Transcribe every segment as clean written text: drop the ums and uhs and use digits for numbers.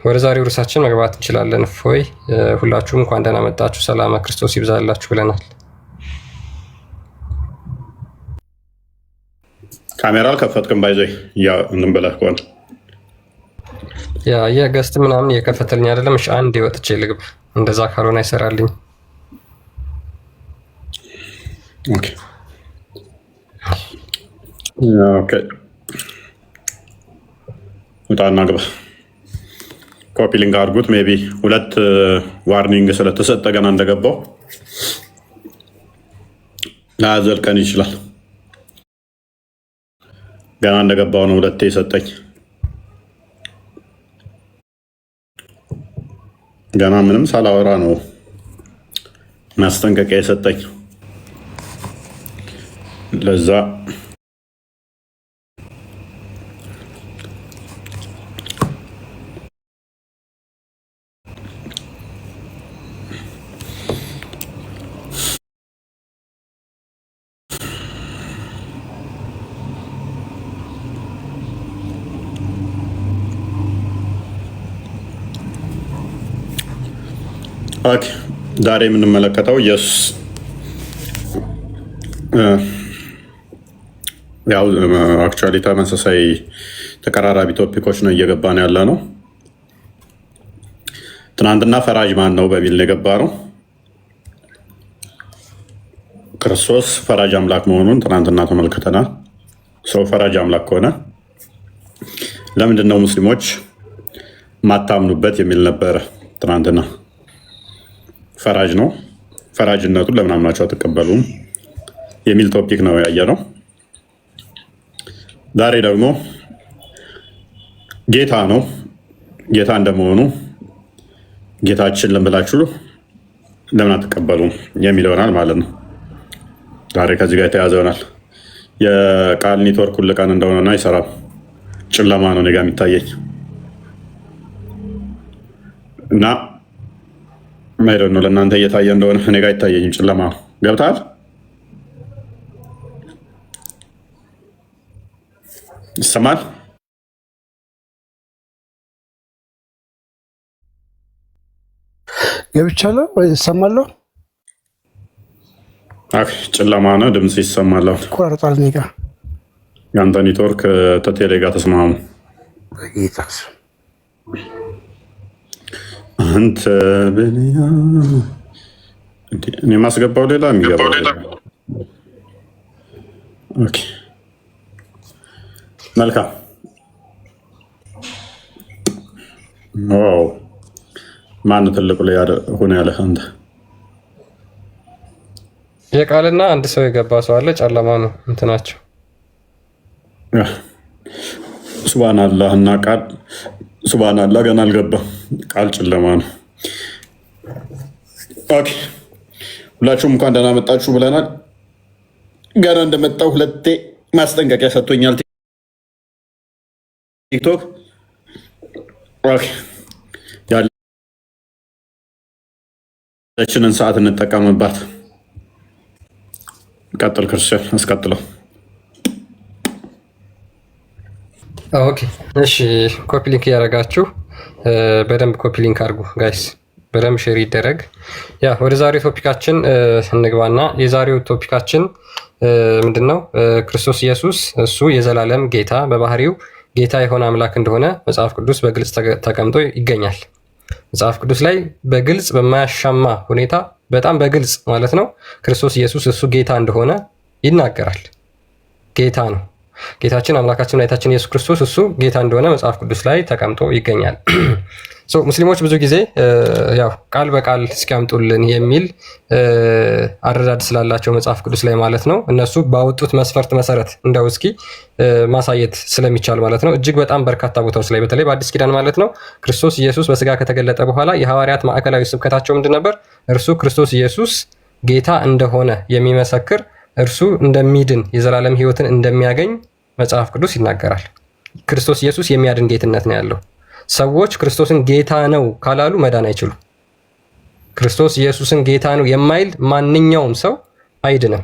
ወደ ዛሬው ርዕሳችን መግባት እንችላለን። እፎይ ሁላችሁም እንኳን ደህና መጣችሁ፣ ሰላም ክርስቶስ ይብዛላችሁ ብለናል። ካሜራ አልከፈትክም ባይዘይ ያ እንትን ብለህ ከሆነ ያ የገስት ምናምን የከፈተልኝ አይደለም። እሺ አንዴ ወጥቼ ልግባ፣ እንደዛ ካልሆነ አይሰራልኝ። ኦኬ ኦኬ ወጣና ግባ። ኮፒ ሊንክ አድርጉት። ሜቢ ሁለት ዋርኒንግ ስለተሰጠ ገና እንደገባው ላዘልቀን ይችላል። ገና እንደገባው ነው ሁለቴ የሰጠኝ። ገና ምንም ሳላወራ ነው ማስጠንቀቂያ የሰጠኝ። ለዛ ኦኬ ዛሬ የምንመለከተው ኢየሱስ ያው አክቹዋሊ ተመሳሳይ ተቀራራቢ ቶፒኮች ነው እየገባን ያለ ነው። ትናንትና ፈራጅ ማን ነው በሚል ነው የገባ ነው። ክርስቶስ ፈራጅ አምላክ መሆኑን ትናንትና ተመልክተናል። ሰው ፈራጅ አምላክ ከሆነ ለምንድን ነው ሙስሊሞች ማታምኑበት የሚል ነበረ ትናንትና። ፈራጅ ነው፣ ፈራጅነቱን ለምን አምናችሁ አትቀበሉም የሚል ቶፒክ ነው ያየ ነው። ዛሬ ደግሞ ጌታ ነው፣ ጌታ እንደመሆኑ ጌታችን ለምላችሁ ለምን አትቀበሉም የሚል ይሆናል ማለት ነው። ዛሬ ከዚህ ጋር የተያዘ ይሆናል። የቃል ኔትወርክ ሁል ቀን እንደሆነና አይሰራም፣ ጨለማ ነው እኔ ጋ የሚታየኝ እና ማይረን ነው ለእናንተ እየታየ እንደሆነ እኔ ጋ አይታየኝም፣ ጨለማ ነው። ገብተሃል? ይሰማል? ገብቻለሁ ወይ እሰማለሁ? ጨለማ ነው፣ ድምፅ ይሰማል። ቆራርጧል። እኔ ጋ የአንተ ኔትወርክ ተቴሌ ጋር ተስማሙ። በጌታ አንተ በኒያ እኔ ማስገባው ሌላ የሚገባው ሌላ። ኦኬ መልካም። ዋው ማን ትልቁ ላይ ሆነ ያለህ አንተ? የቃልና አንድ ሰው የገባ ሰው አለ። ጨለማ ነው እንትናቸው። ሱብሃንአላህ እና ቃል ሱብሃንአላህ ገና አልገባም። ቃል ጨለማ ነው። ኦኬ ሁላችሁም እንኳን ደህና መጣችሁ ብለናል። ገና እንደመጣው ሁለቴ ማስጠንቀቂያ ሰጥቶኛል ቲክቶክ። ኦኬ ያለችንን ሰዓት እንጠቀምባት። ቀጥል ክርስቲያን፣ አስቀጥለው። ኦኬ እሺ፣ ኮፒ ሊንክ እያደረጋችሁ በደንብ ኮፒ ሊንክ አድርጉ ጋይስ፣ በደንብ ሼር ይደረግ። ያ ወደ ዛሬው ቶፒካችን እንግባና የዛሬው ቶፒካችን ምንድነው? ክርስቶስ ኢየሱስ እሱ የዘላለም ጌታ በባህሪው ጌታ የሆነ አምላክ እንደሆነ መጽሐፍ ቅዱስ በግልጽ ተቀምጦ ይገኛል። መጽሐፍ ቅዱስ ላይ በግልጽ በማያሻማ ሁኔታ በጣም በግልጽ ማለት ነው ክርስቶስ ኢየሱስ እሱ ጌታ እንደሆነ ይናገራል። ጌታ ነው። ጌታችን አምላካችን መድኃኒታችን ኢየሱስ ክርስቶስ እሱ ጌታ እንደሆነ መጽሐፍ ቅዱስ ላይ ተቀምጦ ይገኛል። ሙስሊሞች ብዙ ጊዜ ያው ቃል በቃል እስኪያምጡልን የሚል አረዳድ ስላላቸው መጽሐፍ ቅዱስ ላይ ማለት ነው እነሱ ባወጡት መስፈርት መሰረት እንደው እስኪ ማሳየት ስለሚቻል ማለት ነው እጅግ በጣም በርካታ ቦታዎች ላይ በተለይ በአዲስ ኪዳን ማለት ነው ክርስቶስ ኢየሱስ በስጋ ከተገለጠ በኋላ የሐዋርያት ማዕከላዊ ስብከታቸው ምንድን ነበር? እርሱ ክርስቶስ ኢየሱስ ጌታ እንደሆነ የሚመሰክር እርሱ እንደሚድን የዘላለም ሕይወትን እንደሚያገኝ መጽሐፍ ቅዱስ ይናገራል። ክርስቶስ ኢየሱስ የሚያድን ጌትነት ነው ያለው። ሰዎች ክርስቶስን ጌታ ነው ካላሉ መዳን አይችሉም። ክርስቶስ ኢየሱስን ጌታ ነው የማይል ማንኛውም ሰው አይድንም።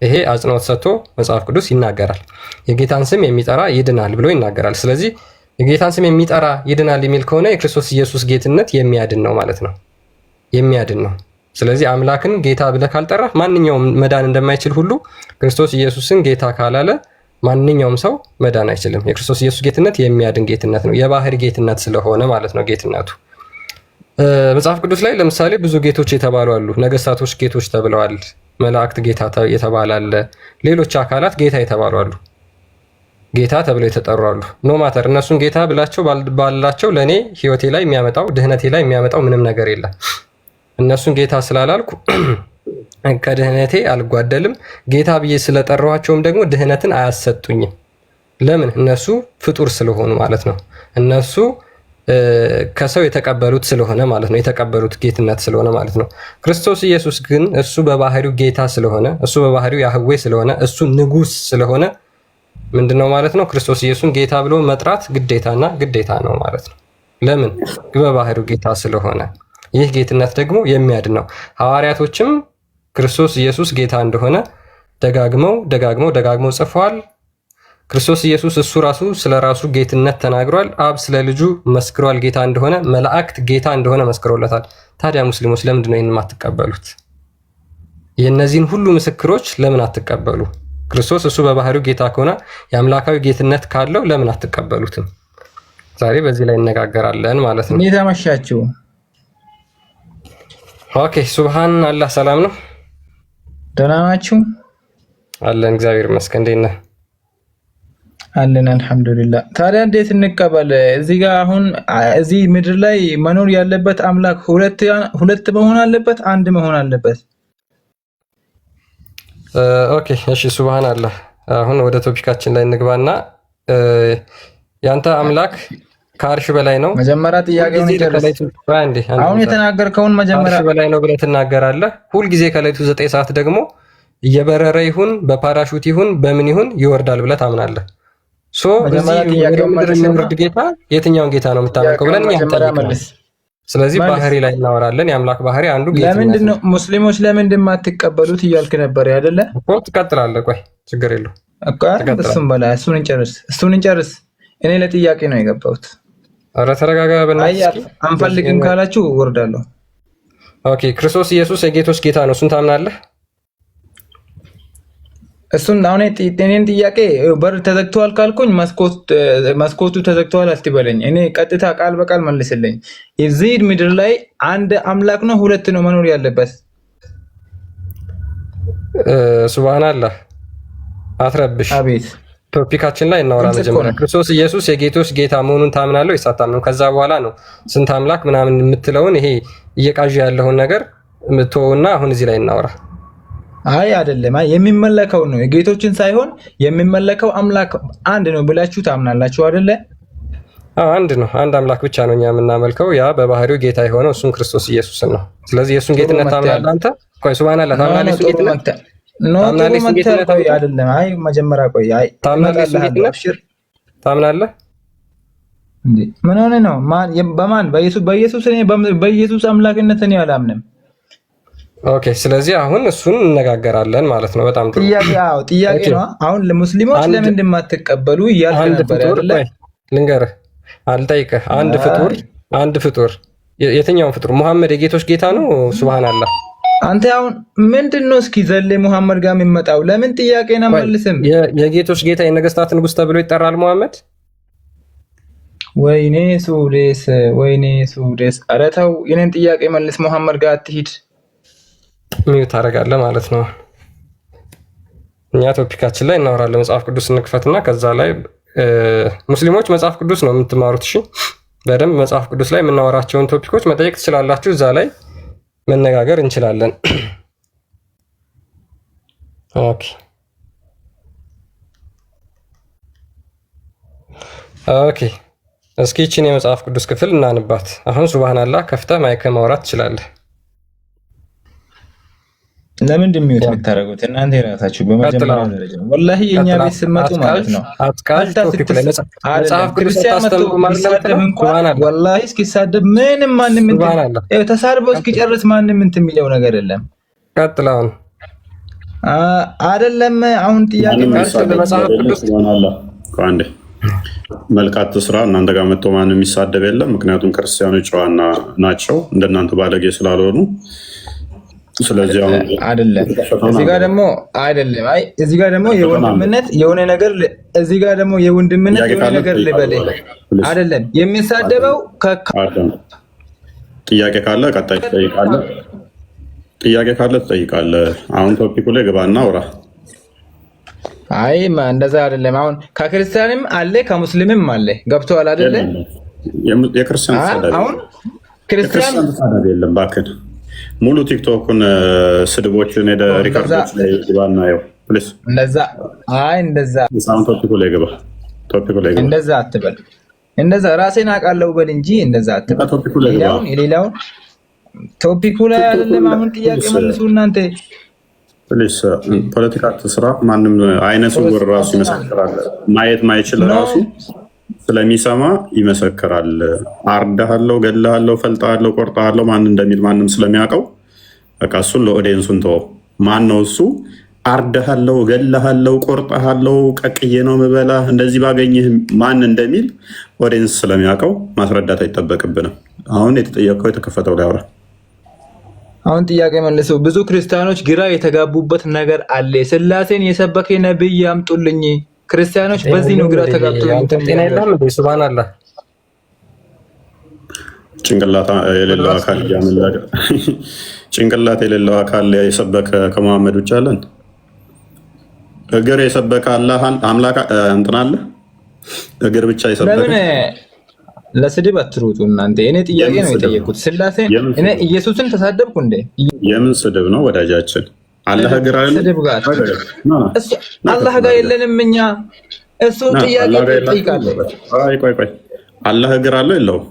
ይሄ አጽንኦት ሰጥቶ መጽሐፍ ቅዱስ ይናገራል። የጌታን ስም የሚጠራ ይድናል ብሎ ይናገራል። ስለዚህ የጌታን ስም የሚጠራ ይድናል የሚል ከሆነ የክርስቶስ ኢየሱስ ጌትነት የሚያድን ነው ማለት ነው። የሚያድን ነው። ስለዚህ አምላክን ጌታ ብለህ ካልጠራህ ማንኛውም መዳን እንደማይችል ሁሉ ክርስቶስ ኢየሱስን ጌታ ካላለ ማንኛውም ሰው መዳን አይችልም። የክርስቶስ ኢየሱስ ጌትነት የሚያድን ጌትነት ነው። የባህሪ ጌትነት ስለሆነ ማለት ነው ጌትነቱ። መጽሐፍ ቅዱስ ላይ ለምሳሌ ብዙ ጌቶች የተባሉ አሉ። ነገስታቶች ጌቶች ተብለዋል። መላእክት ጌታ የተባለ አለ። ሌሎች አካላት ጌታ የተባሉ አሉ። ጌታ ተብለው የተጠሩ አሉ። ኖ ማተር እነሱን ጌታ ብላቸው ባላቸው ለእኔ ህይወቴ ላይ የሚያመጣው ድህነቴ ላይ የሚያመጣው ምንም ነገር የለም። እነሱን ጌታ ስላላልኩ ከድህነቴ አልጓደልም። ጌታ ብዬ ስለጠራኋቸውም ደግሞ ድህነትን አያሰጡኝም። ለምን? እነሱ ፍጡር ስለሆኑ ማለት ነው። እነሱ ከሰው የተቀበሉት ስለሆነ ማለት ነው። የተቀበሉት ጌትነት ስለሆነ ማለት ነው። ክርስቶስ ኢየሱስ ግን እሱ በባህሪው ጌታ ስለሆነ፣ እሱ በባህሪው ያህዌ ስለሆነ፣ እሱ ንጉስ ስለሆነ ምንድነው ማለት ነው? ክርስቶስ ኢየሱስን ጌታ ብሎ መጥራት ግዴታና ግዴታ ነው ማለት ነው። ለምን? በባህሪው ጌታ ስለሆነ። ይህ ጌትነት ደግሞ የሚያድን ነው። ሐዋርያቶችም ክርስቶስ ኢየሱስ ጌታ እንደሆነ ደጋግመው ጽፈዋል። ክርስቶስ ኢየሱስ እሱ ራሱ ስለ ራሱ ጌትነት ተናግሯል። አብ ስለ ልጁ መስክሯል ጌታ እንደሆነ። መላእክት ጌታ እንደሆነ መስክሮለታል። ታዲያ ሙስሊሞች ለምንድን ነው ይህን የማትቀበሉት? የእነዚህን ሁሉ ምስክሮች ለምን አትቀበሉ? ክርስቶስ እሱ በባህሪው ጌታ ከሆነ የአምላካዊ ጌትነት ካለው ለምን አትቀበሉትም? ዛሬ በዚህ ላይ እነጋገራለን ማለት ነው። እንዴት አመሻችሁ? ኦኬ ሱብሃን አላህ ሰላም ነው። ደህና ናችሁ? አለን እግዚአብሔር ይመስገን። እንዴት ነህ? አለን አልሐምዱሊላህ። ታዲያ እንዴት እንቀበል? እዚህ ጋር አሁን እዚህ ምድር ላይ መኖር ያለበት አምላክ ሁለት መሆን አለበት፣ አንድ መሆን አለበት? ኦኬ እሺ ሱብሃን አላህ። አሁን ወደ ቶፒካችን ላይ እንግባና ያንተ አምላክ ከአርሽ በላይ ነው። መጀመሪያ ጥያቄውን ይጨርስ። አሁን የተናገርከውን መጀመሪያ ከአርሽ በላይ ነው ብለህ ትናገራለህ። ሁልጊዜ ከሌሊቱ 9 ሰዓት ደግሞ እየበረረ ይሁን በፓራሹት ይሁን በምን ይሁን ይወርዳል ብለህ ታምናለህ። ሶ እዚህ ምድር የሚወርድ ጌታ የትኛውን ጌታ ነው የምታመልከው ብለን ያንጠይቃለን። ስለዚህ ባህሪ ላይ እናወራለን። የአምላክ ባህሪ አንዱ ጌታ ነው። ለምንድን ነው ሙስሊሞች ለምንድን ማትቀበሉት እያልክ ነበር አይደለ? እኮ ትቀጥላለህ። ቆይ ችግር የለውም እኮ እሱን በላይ እሱን እንጨርስ። እኔ ለጥያቄ ነው የገባሁት። ኧረ ተረጋጋ በእናትህ። አንፈልግም ካላችሁ ወርዳለሁ። ኦኬ ክርስቶስ ኢየሱስ የጌቶች ጌታ ነው። እሱን ታምናለህ? እሱን አሁን እኔን ጥያቄ በር ተዘግቷል ካልኩኝ መስኮቱ ተዘግቷል አትበለኝ። እኔ ቀጥታ ቃል በቃል መልስልኝ። እዚህ ምድር ላይ አንድ አምላክ ነው ሁለት ነው መኖር ያለበት? ሱብሃንአላህ አትረብሽ። አቤት ቶፒካችን ላይ እናወራ። መጀመሪያ ክርስቶስ ኢየሱስ የጌቶች ጌታ መሆኑን ታምናለህ ወይስ አታምንም? ከዛ በኋላ ነው ስንት አምላክ ምናምን የምትለውን ይሄ እየቃዥ ያለውን ነገር ምትወውና አሁን እዚህ ላይ እናወራ። አይ አይደለም፣ አይ የሚመለከው ነው የጌቶችን ሳይሆን የሚመለከው አምላክ አንድ ነው ብላችሁ ታምናላችሁ አይደለ? አንድ ነው፣ አንድ አምላክ ብቻ ነው እኛ የምናመልከው፣ ያ በባህሪው ጌታ የሆነው እሱን ክርስቶስ ኢየሱስን ነው። ስለዚህ የእሱን ጌትነት ታምናለህ አንተ? ቆይ ሱብሃንአላህ ታምናለህ? እሱን ጌትነት አይደለም። አይ መጀመሪያ ቆይ፣ አይ ታምናለህ እንዴ? ምን ሆነ ነው? በማን በኢየሱስ አምላክነት እኔ አላምንም። ኦኬ ስለዚህ አሁን እሱን እነጋገራለን ማለት ነው። በጣም ጥሩ ጥያቄ ነው። አሁን ለሙስሊሞች ለምን እንደማትቀበሉ እያልክ ነበር አይደለ? ልንገርህ፣ አልጠይቅህ። አንድ ፍጡር የትኛውን ፍጡር? ሙሐመድ የጌቶች ጌታ ነው? ሱብሃንአላህ። አንተ አሁን ምንድነው እስኪ ዘለ ሙሐመድ ጋር የሚመጣው? ለምን ጥያቄን አመልስም? የጌቶች ጌታ የነገስታት ንጉስ ተብሎ ይጠራል ሙሐመድ። ወይኔ ሱዴስ፣ ኧረ ተው የኔን ጥያቄ መልስ። ሙሐመድ ጋር አትሂድ። ሚዩት ታደርጋለህ ማለት ነው። እኛ ቶፒካችን ላይ እናወራለን። መጽሐፍ ቅዱስ እንክፈትና ከዛ ላይ ሙስሊሞች መጽሐፍ ቅዱስ ነው የምትማሩት። እሺ በደንብ መጽሐፍ ቅዱስ ላይ የምናወራቸውን ቶፒኮች መጠየቅ ትችላላችሁ። እዛ ላይ መነጋገር እንችላለን። ኦኬ እስኪ ይህችን የመጽሐፍ ቅዱስ ክፍል እናንባት። አሁን ሱብሃንአላህ ከፍተህ ማይክ ማውራት ትችላለህ። ለምንድን ነው የምታደርጉት እናንተ የራሳችሁ? በመጀመሪያ ደረጃ ወላሂ የኛ ቤት ስትመጡ ማለት ነው አጥቃጅ ቶፒክ ላይ መጽሐፍ ቅዱስ ታስተምሩ ማለት ነው። ወላሂ እስኪሳደብ ምንም ማንም ተሳርቦ እስኪጨርስ ማንም እንትን የሚለው ነገር የለም። ቀጥል። አሁን አይደለም አሁን ጥያቄ መጽሐፍ ቅዱስ መልካት ስራ እናንተ ጋር መጥቶ ማንም የሚሳደብ የለም። ምክንያቱም ክርስቲያኖች ጨዋና ናቸው እንደናንተ ባለጌ ስላልሆኑ። ስለዚህ አሁን አይደለም እዚህ ጋር ደግሞ አይደለም። አይ እዚህ ጋር ደግሞ የወንድምነት የሆነ ነገር እዚህ ጋር ደግሞ የወንድምነት የሆነ ነገር ልበል አይደለም የሚሳደበው ጥያቄ ካለ ቀጣይ ትጠይቃለህ። ጥያቄ ካለ ትጠይቃለህ። አሁን ቶፒኩ ላይ ግባና አውራ። አይ እንደዛ አይደለም። አሁን ከክርስቲያንም አለ ከሙስሊምም አለ። ገብቶሃል አይደለ? የክርስቲያን ተሳዳቢ አሁን ክርስቲያን ተሳዳቢ የለም። እባክህ ሙሉ ቲክቶኩን ስድቦችን ሄደ ሪከርዶች ላይ ግባና ያው ፕሊስ። እንደዛ ሳውንድ ቶፒኩ ላይ ግባ። እንደዛ አትበል። እንደዛ ራሴን አውቃለሁ በል እንጂ እንደዛ አትበል። የሌላውን ቶፒኩ ላይ አይደለም። አሁን ጥያቄ መልሱ እናንተ ፕሊስ። ፖለቲካ ስራ ማንም አይነ ስውር ራሱ ይመሰክራል። ማየት ማይችል ራሱ ስለሚሰማ ይመሰክራል። አርዳሃለሁ፣ ገድልሃለሁ፣ ፈልጣሃለሁ፣ ቆርጣሃለሁ ማን እንደሚል ማንም ስለሚያውቀው በቃ እሱን ለኦዲየንሱን ተወው። ማን ነው እሱ? አርዳሃለሁ፣ ገድልሃለሁ፣ ቆርጣሃለሁ፣ ቀቅዬ ነው ምበላ እንደዚህ ባገኝህ ማን እንደሚል ኦዲየንስ ስለሚያውቀው ማስረዳት አይጠበቅብንም። አሁን የተጠየቀው የተከፈተው ላይ አውራ። አሁን ጥያቄ መልሰው። ብዙ ክርስቲያኖች ግራ የተጋቡበት ነገር አለ። ስላሴን የሰበከ ነብይ ያምጡልኝ። ክርስቲያኖች በዚህ ነው ግራ ተጋብተው ጤና የለም እንዴ? ሱብሃንአላህ። ጭንቅላት የሌለው አካል ያመለከ ጭንቅላት የሌለው አካል የሰበከ ከመሐመድ ውጭ አለን? እግር የሰበከ አላህ አምላክ እንትን አለ? እግር ብቻ የሰበከ ለስድብ አትሩጡ እናንተ። እኔ ጥያቄ ነው የጠየቁት። ስላሴን እኔ ኢየሱስን ተሳደብኩ እንዴ? የምን ስድብ ነው ወዳጃችን? አላህ ጋር አለ? አላህ ጋር የለንም እኛ። እሱ ጥያቄ ይጠይቃል። ቆይ አላህ ጋር አለ የለውም?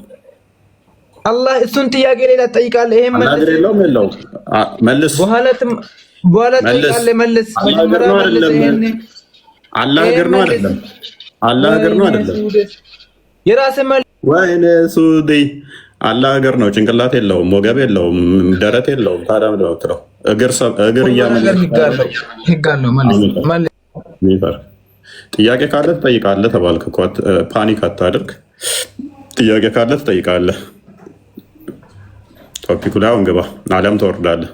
አላህ እሱን ጥያቄ ሌላ ትጠይቃለህ። ይሄን መልስ። በኋላ ትጠይቃለህ። መልስ። መጀመሪያ መልስ። ይሄን አላህ ጋር ነው አይደለም? አላህ ጋር ነው አይደለም? የራስህ መልስ። ወይኔ ሱዲ አላህ እግር ነው፣ ጭንቅላት የለውም፣ ወገብ የለውም፣ ደረት የለውም። ታዲያ ምንድን ነው የምትለው? እግር ጥያቄ ካለ ትጠይቃለህ ተባልክ እኮ። ፓኒክ አታድርግ። ጥያቄ ካለ ትጠይቃለህ። ቶፒኩ ላይ አሁን ግባ፣ አሊያም ትወርዳለህ።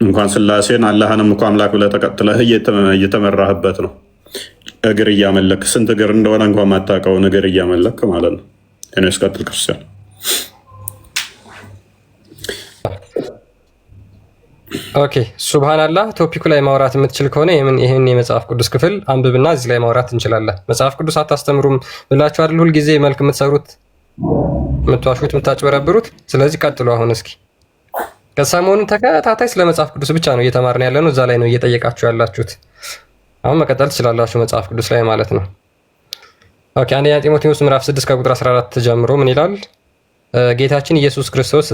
እንኳን ስላሴን አላህንም እኮ አምላክ ብለህ ተቀጥለህ እየተመራህበት ነው። እግር እያመለክ ስንት እግር እንደሆነ እንኳን ማታውቀውን እግር እያመለክ ማለት ነው። እኔ እስቀጥል ክርስቲያን ኦኬ። ሱብሃንአላህ። ቶፒኩ ላይ ማውራት የምትችል ከሆነ ይህን የመጽሐፍ ቅዱስ ክፍል አንብብና እዚህ ላይ ማውራት እንችላለን። መጽሐፍ ቅዱስ አታስተምሩም ብላችሁ አይደል ሁልጊዜ መልክ የምትሰሩት፣ የምትዋሹት፣ የምታጭበረብሩት። ስለዚህ ቀጥሉ። አሁን እስኪ ከሰሞኑን ተከታታይ ስለ መጽሐፍ ቅዱስ ብቻ ነው እየተማርን ያለ ነው። እዛ ላይ ነው እየጠየቃችሁ ያላችሁት። አሁን መቀጠል ትችላላችሁ መጽሐፍ ቅዱስ ላይ ማለት ነው። ኦኬ። አንደኛ ጢሞቴዎስ ምዕራፍ 6 ከቁጥር 14 ጀምሮ ምን ይላል? ጌታችን ኢየሱስ ክርስቶስ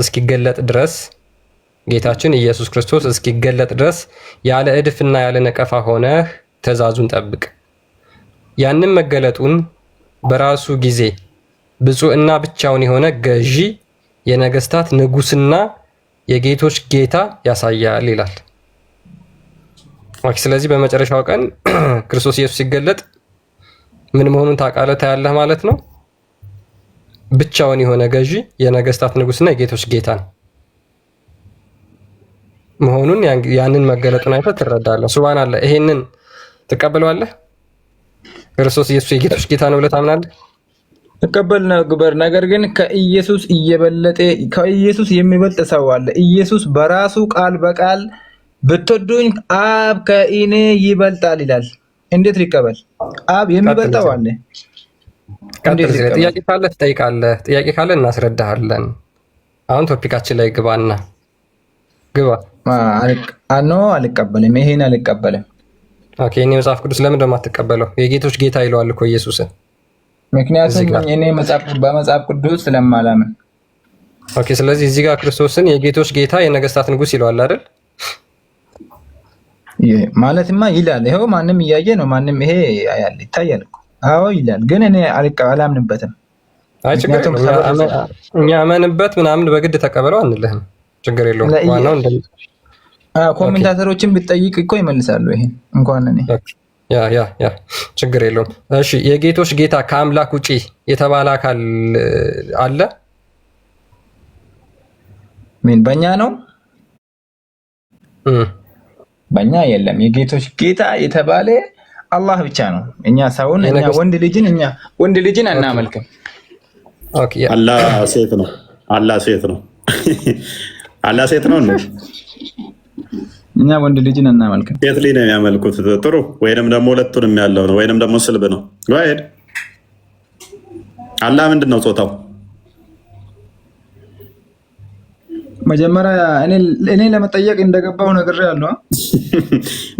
እስኪገለጥ ድረስ ያለ እድፍና ያለ ነቀፋ ሆነህ ትእዛዙን ጠብቅ። ያንን መገለጡን በራሱ ጊዜ ብፁዕና ብቻውን የሆነ ገዢ፣ የነገስታት ንጉስና የጌቶች ጌታ ያሳያል ይላል። ስለዚህ በመጨረሻው ቀን ክርስቶስ ኢየሱስ ሲገለጥ ምን መሆኑን ታውቃለህ፣ ታያለህ ማለት ነው። ብቻውን የሆነ ገዢ፣ የነገስታት ንጉስና የጌቶች ጌታ ነው መሆኑን ያንን መገለጡን አይተህ ትረዳለህ። ሱብሃንአላህ። ይሄንን ትቀበለዋለህ? ክርስቶስ ኢየሱስ የጌቶች ጌታ ነው ብለህ ታምናለህ? ተቀበል ነበር። ነገር ግን ከኢየሱስ የሚበልጥ ሰው አለ። ኢየሱስ በራሱ ቃል በቃል ብትወዱኝ አብ ከእኔ ይበልጣል ይላል። እንዴት ሊቀበል? አብ የሚበልጠው አለ። ጥያቄ ካለ ትጠይቃለህ። ጥያቄ ካለ እናስረዳሃለን። አሁን ቶፒካችን ላይ ግባና አልቀበልም። ይሄን አልቀበልም። ኦኬ። እኔ መጽሐፍ ቅዱስ ለምን ነው የማትቀበለው? የጌቶች ጌታ ይለዋል እኮ ኢየሱስን። ምክንያቱም እኔ በመጽሐፍ ቅዱስ ስለማላምን። ኦኬ። ስለዚህ እዚህ ጋር ክርስቶስን የጌቶች ጌታ የነገስታት ንጉስ ይለዋል አይደል? ማለትማ ይላል። ይኸው ማንም እያየ ነው። ማንም ይሄ ያያል ይታያል እኮ። አዎ ይላል። ግን እኔ አላምንበትም። አይ ችግር የለውም። እኛ አመንበት ምናምን በግድ ተቀበለው አንልህም። ችግር የለውም። ዋናው ኮሜንታተሮችን ብትጠይቅ እኮ ይመልሳሉ። ይሄን እንኳን እኔ ያ ችግር የለውም። እሺ የጌቶች ጌታ ከአምላክ ውጪ የተባለ አካል አለ? ምን በእኛ ነው? በእኛ የለም። የጌቶች ጌታ የተባለ አላህ ብቻ ነው። እኛ ሰውን እኛ ወንድ ልጅን አናመልክም። ኦኬ አላህ ሴት ነው። አላህ ሴት ነው። አላህ ሴት ነው እንዴ? እኛ ወንድ ልጅን አናመልክም። ሴት ልጅ ነው የሚያመልኩት። ጥሩ። ወይንም ደግሞ ሁለቱንም ያለው ነው፣ ወይንም ደግሞ ስልብ ነው። ጋይድ አላህ ምንድን ነው ጾታው? መጀመሪያ እኔ ለመጠየቅ እንደገባው ነገር ያለው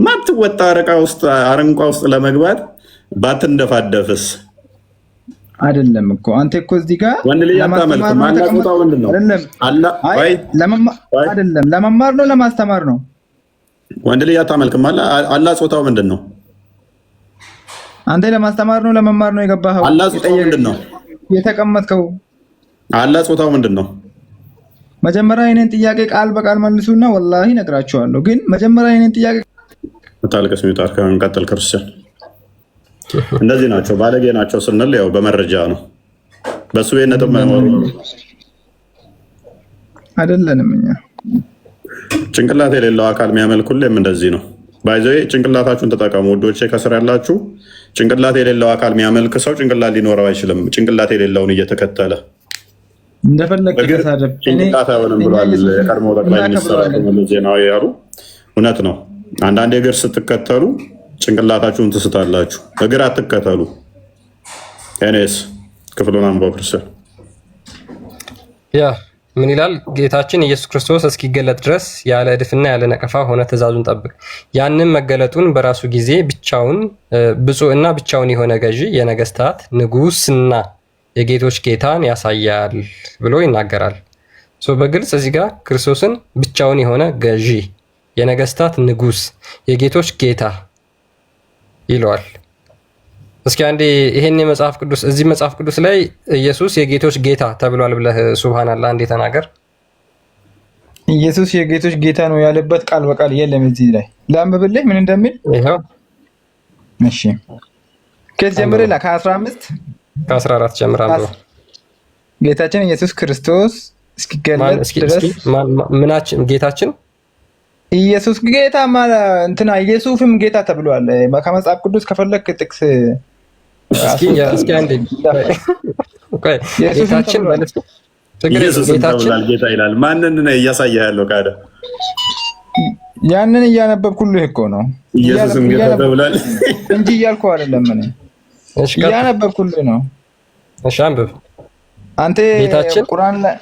ማትወጣ አረንቋ ውስጥ ለመግባት ባትንደፋደፍስ? አይደለም እኮ አንተ እኮ እዚህ ጋር ወንድ ልጅ አታመልክም። አላህ ጾታው ምንድን ነው? አይደለም ለመማር ነው ለማስተማር ነው? ወንድ ልጅ አታመልክም። አላህ ጾታው ምንድን ነው? አንተ ለማስተማር ነው ለመማር ነው የገባኸው? አላህ ጾታው ምንድን ነው የተቀመጥከው? አላህ ጾታው ምንድን ነው? መጀመሪያ የኔን ጥያቄ ቃል በቃል መልሱና ወላሂ ነግራችኋለሁ። ግን መጀመሪያ የኔን ጥያቄ ታልቀስ ሚጣር ከመንቀጠል ክርስቲያን እንደዚህ ናቸው፣ ባለጌ ናቸው ስንል ያው በመረጃ ነው። በሱ የነጥብ ማይኖር አይደለንም። እኛ ጭንቅላት የሌለው አካል የሚያመልክ ሁሌም እንደዚህ ነው። ባይዘይ ጭንቅላታችሁን ተጠቀሙ ውዶቼ። ከስር ያላችሁ ጭንቅላት የሌለው አካል የሚያመልክ ሰው ጭንቅላት ሊኖረው አይችልም። ጭንቅላት የሌለውን እየተከተለ እንደፈለግ ተሳደብ ጭንቅላት አይሆንም ብሏል የቀድሞ ጠቅላይ ሚኒስትር መለስ ዜናዊ ያሉ። እውነት ነው። አንዳንድ እግር ስትከተሉ ጭንቅላታችሁን ትስታላችሁ። እግር አትከተሉ። እኔስ ክፍሉን አንብበው ክርስቲያን ያ ምን ይላል? ጌታችን ኢየሱስ ክርስቶስ እስኪገለጥ ድረስ ያለ እድፍና ያለ ነቀፋ ሆነ ትእዛዙን ጠብቅ። ያንም መገለጡን በራሱ ጊዜ ብቻውን ብፁዕና ብቻውን የሆነ ገዢ የነገስታት ንጉስና የጌቶች ጌታን ያሳያል ብሎ ይናገራል። በግልጽ እዚህ ጋር ክርስቶስን ብቻውን የሆነ ገዢ የነገስታት ንጉስ የጌቶች ጌታ ይለዋል። እስኪ አንዴ ይሄን የመጽሐፍ ቅዱስ እዚህ መጽሐፍ ቅዱስ ላይ ኢየሱስ የጌቶች ጌታ ተብሏል ብለህ ሱብሃንአላህ አንዴ ተናገር። ኢየሱስ የጌቶች ጌታ ነው ያለበት ቃል በቃል የለም እዚህ ላይ። ላንብብልህ ምን እንደሚል። ይሄው እሺ ከዚህ ጀምሬ ከ15 ከ14 ጀምራለሁ። ጌታችን ኢየሱስ ክርስቶስ እስኪገለጥ ድረስ ምናችን ጌታችን ኢየሱስ ጌታ ማለት እንትና ኢየሱስም ጌታ ተብሏል። ከመጽሐፍ ቅዱስ ከፈለክ ጥቅስ እስኪ አንዴ ጌታችን ማለት ነው። ጌታችን ጌታ ይላል። ማንን ነው እያሳየህ ያለው? ካደ ያንን እያነበብኩልህ እኮ ነው። ኢየሱስም ጌታ ተብሏል እንጂ እያልኩህ አይደለም። እኔ እያነበብኩልህ ነው። እሺ አንብብ። አንተ ቁርአን ላይ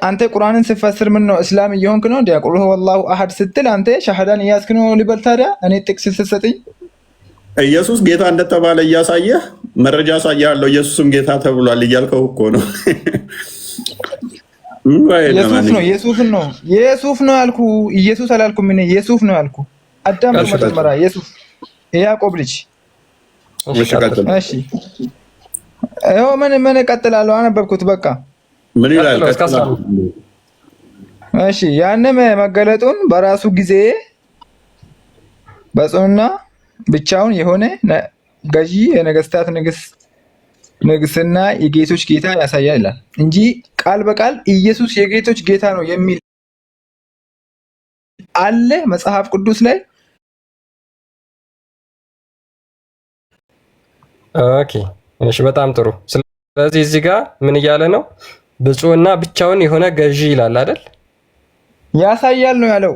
አንተ ቁርአንን ስትፈስር ምን ነው እስላም እየሆንክ ነው? ቁል ሁወ አላሁ አሐድ ስትል አንተ ሻሃዳን እያዝክ ነው ልበል ታዲያ? እኔ ጥቅስ ስትሰጥኝ ኢየሱስ ጌታ እንደተባለ እያሳየህ መረጃ አሳያለሁ። ኢየሱስም ጌታ ተብሏል እያልከው እኮ ነው። ኢየሱስ ነው ያልኩ። ኢየሱስ አላልኩም። እኔ ኢየሱስ ነው ያልኩ። አዳም መጀመሪያ ኢየሱስ የያዕቆብ ልጅ። እሺ ይኸው ምን እቀጥላለሁ? አነበብኩት በቃ ምን ይላል? እሺ ያንም መገለጡን በራሱ ጊዜ በጽኑና ብቻውን የሆነ ገዢ የነገስታት ንግስና የጌቶች ጌታ ያሳያል ይላል እንጂ ቃል በቃል ኢየሱስ የጌቶች ጌታ ነው የሚል አለ መጽሐፍ ቅዱስ ላይ። ኦኬ እሺ በጣም ጥሩ። ስለዚህ እዚህ ጋር ምን እያለ ነው? ብፁዕና ብቻውን የሆነ ገዢ ይላል አይደል? ያሳያል ነው ያለው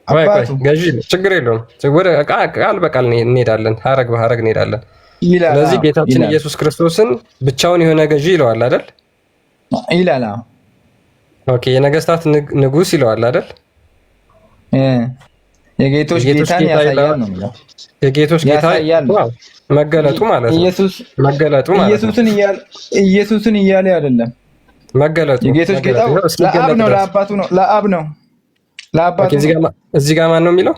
አባቱ። ገዢ ችግር የለውም። ወደ ቃል በቃል እንሄዳለን፣ ሐረግ በሐረግ እንሄዳለን። ስለዚህ ጌታችን ኢየሱስ ክርስቶስን ብቻውን የሆነ ገዢ ይለዋል አይደል? ይላል። ኦኬ የነገስታት ንጉስ ይለዋል አይደል? የጌቶች ጌታን ያሳያል ነው የሚለው። የጌቶች ጌታ መገለጡ ማለት ነው። መገለጡ ማለት ነው። ኢየሱስን እያለ አይደለም መገለጡ። የጌቶች ጌታ ለአብ ነው ለአባቱ ነው ለአብ ነው ለአባቱ። እዚህ ጋር ማን ነው የሚለው?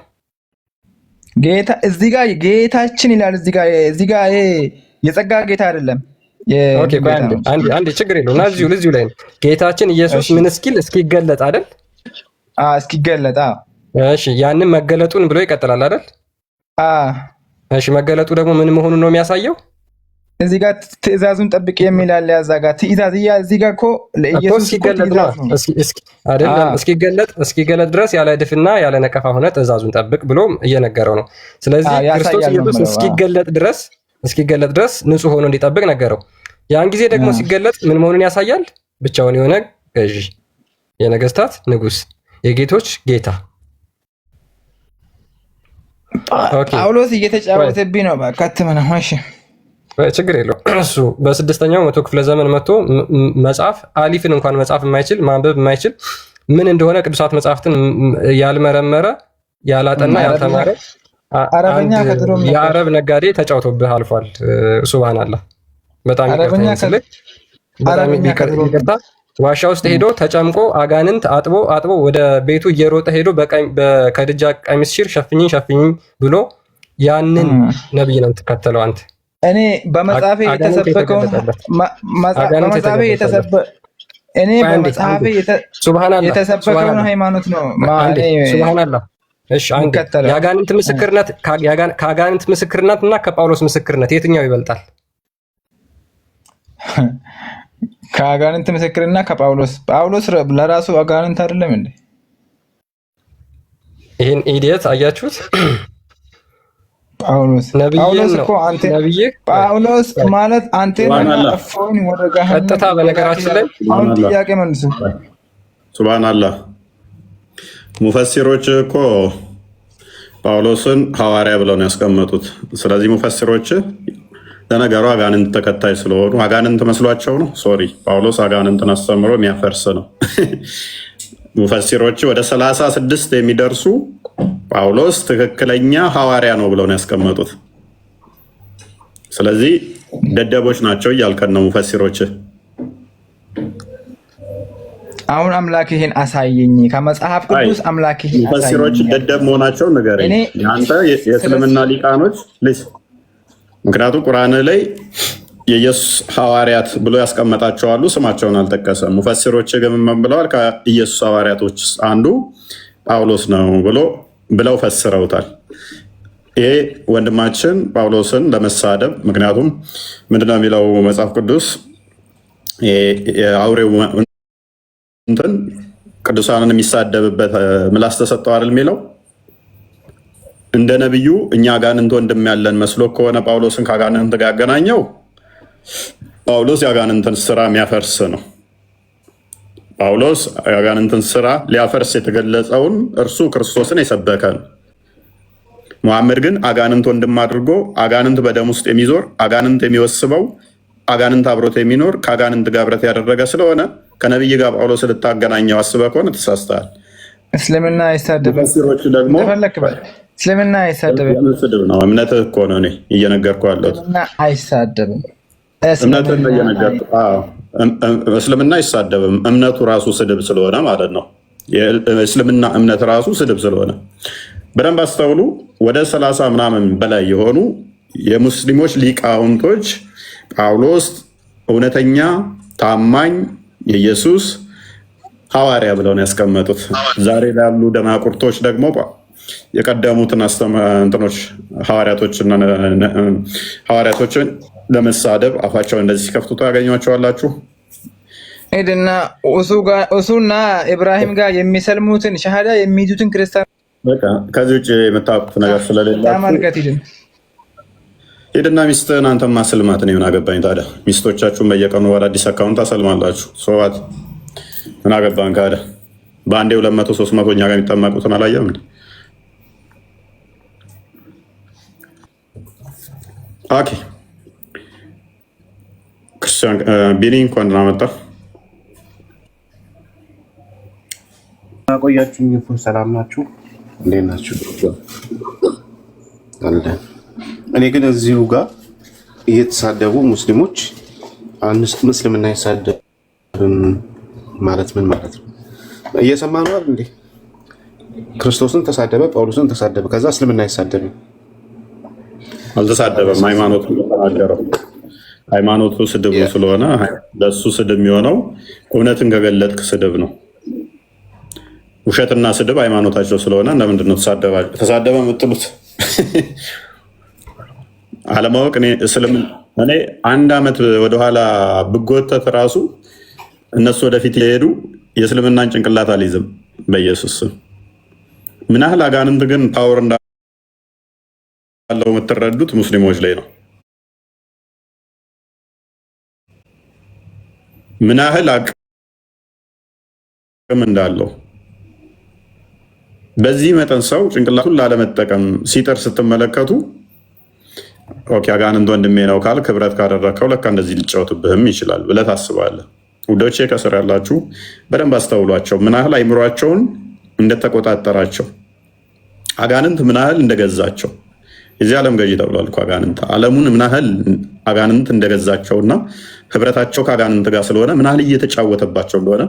ጌታ እዚህ ጋር ጌታችን ይላል። እዚህ ጋር ይሄ የጸጋ ጌታ አይደለም። ኦኬ አንዴ ችግር የለውም። እዚሁ ላይ ነው ጌታችን ኢየሱስ ምን እስኪገለጥ አይደል? እስኪገለጥ። እሺ ያንን መገለጡን ብሎ ይቀጥላል አይደል? እሺ መገለጡ ደግሞ ምን መሆኑን ነው የሚያሳየው? እዚህ ጋር ትእዛዙን ጠብቅ የሚል አለ። ያዛ ጋር ትእዛዝ እዚህ ጋር እኮ ለኢየሱስ ሲገለጥ ነው አይደለም? እስኪገለጥ ድረስ ያለ እድፍና ያለ ነቀፋ ሆነ ትእዛዙን ጠብቅ ብሎ እየነገረው ነው። ስለዚህ ክርስቶስ ኢየሱስ እስኪገለጥ ድረስ ንጹሕ ሆኖ እንዲጠብቅ ነገረው። ያን ጊዜ ደግሞ ሲገለጥ ምን መሆኑን ያሳያል? ብቻውን የሆነ ገዢ፣ የነገስታት ንጉስ፣ የጌቶች ጌታ። ጳውሎስ እየተጫወተብኝ ነው። ካትመና ማሽ ችግር የለው። እሱ በ6ኛው መቶ ክፍለ ዘመን መጥቶ መጽሐፍ አሊፍን እንኳን መጽሐፍ የማይችል ማንበብ የማይችል ምን እንደሆነ ቅዱሳት መጽሐፍትን ያልመረመረ ያላጠና ያልተማረ የአረብ ነጋዴ ተጫውቶብህ አልፏል። ሱብሃንአላህ። በጣም ይቅርታ። ዋሻ ውስጥ ሄዶ ተጨምቆ አጋንንት አጥቦ ወደ ቤቱ እየሮጠ ሄዶ ከድጃ ቀሚስ ሽር ሸፍኝኝ ብሎ ያንን ነብይ ነው የምትከተለው አንተ። እኔ በመጽሐፌ የተሰበከውን የተሰበከውን ሃይማኖት ነው። ሱብሃንአላህ። እሺ አንዴ የአጋንንት ምስክርነት እና ከጳውሎስ ምስክርነት የትኛው ይበልጣል? ከአጋንንት ምስክርና ከጳውሎስ ለራሱ አጋንንት አይደለም እንዴ? ይሄን ኢዲየት አያችሁት? ጳውሎስ ማለት አንተ አፎን ወደ ገሃነም ቀጥታ። በነገራችን ላይ ጥያቄ መልሱ። ሱብሃንአላህ። ሙፈሲሮች እኮ ጳውሎስን ሐዋርያ ብለው ነው ያስቀመጡት። ስለዚህ ሙፈሲሮች ለነገሩ አጋንንት ተከታይ ስለሆኑ አጋንንት መስሏቸው ነው። ሶሪ ጳውሎስ አጋንንትን አስተምሮ የሚያፈርስ ነው። ሙፈሲሮች ወደ 36 የሚደርሱ ጳውሎስ ትክክለኛ ሐዋርያ ነው ብለው ነው ያስቀመጡት። ስለዚህ ደደቦች ናቸው እያልከን ነው ሙፈሲሮች። አሁን አምላክ ይሄን አሳየኝ ከመጽሐፍ ቅዱስ አምላክ ይሄን አሳየኝ። ሙፈሲሮች ደደብ መሆናቸው ንገረኝ አንተ የእስልምና ሊቃኖች ልጅ። ምክንያቱም ቁርአን ላይ የኢየሱስ ሐዋርያት ብሎ ያስቀመጣቸው አሉ፣ ስማቸውን አልጠቀሰም። ሙፈሲሮች ግን ምን ብለዋል? ከኢየሱስ ሐዋርያቶች አንዱ ጳውሎስ ነው ብለው ፈስረውታል። ይሄ ወንድማችን ጳውሎስን ለመሳደብ ምክንያቱም ምንድነው የሚለው መጽሐፍ ቅዱስ የአውሬው እንትን ቅዱሳንን የሚሳደብበት ምላስ ተሰጠው አይደል የሚለው። እንደ ነብዩ እኛ አጋንንት ወንድም ያለን መስሎ ከሆነ ጳውሎስን ከአጋንንት ጋር ያገናኘው ጳውሎስ የአጋንንትን ስራ የሚያፈርስ ነው። ጳውሎስ የአጋንንትን ስራ ሊያፈርስ የተገለጸውን እርሱ ክርስቶስን የሰበከ ነው። ሙሐመድ ግን አጋንንት ወንድም አድርጎ አጋንንት በደም ውስጥ የሚዞር አጋንንት የሚወስበው አጋንንት አብሮት የሚኖር ከአጋንንት ጋር ብረት ያደረገ ስለሆነ ከነብይ ጋር ጳውሎስ ልታገናኘው አስበህ ከሆነ ተሳስተሃል። እስልምና አይሳደብም። ደግሞ እስልምና አይሳደብም። ስድብ ነው። እምነትህ እኮ ነው እኔ እየነገርኩህ ያለሁት። አይሳደብም። እምነትህን ነው እየነገርኩህ። እስልምና አይሳደብም። እምነቱ ራሱ ስድብ ስለሆነ ማለት ነው። የእስልምና እምነት ራሱ ስድብ ስለሆነ በደንብ አስተውሉ። ወደ 30 ምናምን በላይ የሆኑ የሙስሊሞች ሊቃውንቶች ጳውሎስ እውነተኛ ታማኝ የኢየሱስ ሐዋርያ ብለው ነው ያስቀመጡት። ዛሬ ላሉ ደናቁርቶች ደግሞ የቀደሙትን እንትኖች ሐዋርያቶችን ለመሳደብ አፋቸውን እንደዚህ ሲከፍቱ ታገኟቸዋላችሁ። ሄድና እሱና ኢብራሂም ጋር የሚሰልሙትን ሸሃዳ የሚይዙትን ክርስቲያን ከዚህ ውጭ የምታውቁት ነገር ስለሌላችሁ ሄድና ሚስትህን አንተማ ስልማት ነው። ምን አገባኝ ታዲያ? ሚስቶቻችሁን በየቀኑ ወደ አዲስ አካውንት ታሰልማላችሁ። ሰዋት ምን አገባን ካደ በአንዴ 200 300 እኛ ጋር የሚጠመቁትን አላየም እንዴ? ኦኬ ክርስቲያን ቢኒ እንኳን ደህና መጣህ። ቆያችሁኝ። ሰላም ናችሁ? እንዴት ናችሁ? እኔ ግን እዚሁ ጋር እየተሳደቡ ሙስሊሞች ምስልምና አይሳደብም ማለት ምን ማለት ነው? እየሰማ ነው አይደል እንዴ? ክርስቶስን ተሳደበ፣ ጳውሎስን ተሳደበ፣ ከዛ እስልምና አይሳደብም። አልተሳደበም። ሃይማኖቱ ተናገረው። ሃይማኖቱ ስድብ ስለሆነ ለሱ ስድብ የሚሆነው እውነትን ከገለጥክ ስድብ ነው። ውሸትና ስድብ ሃይማኖታቸው ስለሆነ ለምንድን ነው ተሳደበ የምትሉት? አለማወቅ እኔ አንድ ዓመት ወደኋላ ብጎተት ራሱ እነሱ ወደፊት የሄዱ የእስልምናን ጭንቅላት አልይዝም በኢየሱስ ስም። ምን ያህል አጋንንት ግን ፓወር እንዳለው የምትረዱት ሙስሊሞች ላይ ነው። ምን ያህል አቅም እንዳለው በዚህ መጠን ሰው ጭንቅላቱን ላለመጠቀም ሲጥር ስትመለከቱ ኦኬ አጋንንት ወንድሜ ነው ካል ክብረት ካደረግከው ለካ እንደዚህ ሊጫወትብህም ይችላል ብለህ ታስባለህ። ውዶቼ ከስር ያላችሁ በደንብ አስተውሏቸው፣ ምን ያህል አይምሯቸውን እንደተቆጣጠራቸው፣ አጋንንት ምን ያህል እንደገዛቸው። የዚህ ዓለም ገዢ ተብሏል እኮ አጋንንት። ዓለሙን ምን ያህል አጋንንት እንደገዛቸውና ህብረታቸው ከአጋንንት ጋር ስለሆነ ምን ያህል እየተጫወተባቸው እንደሆነ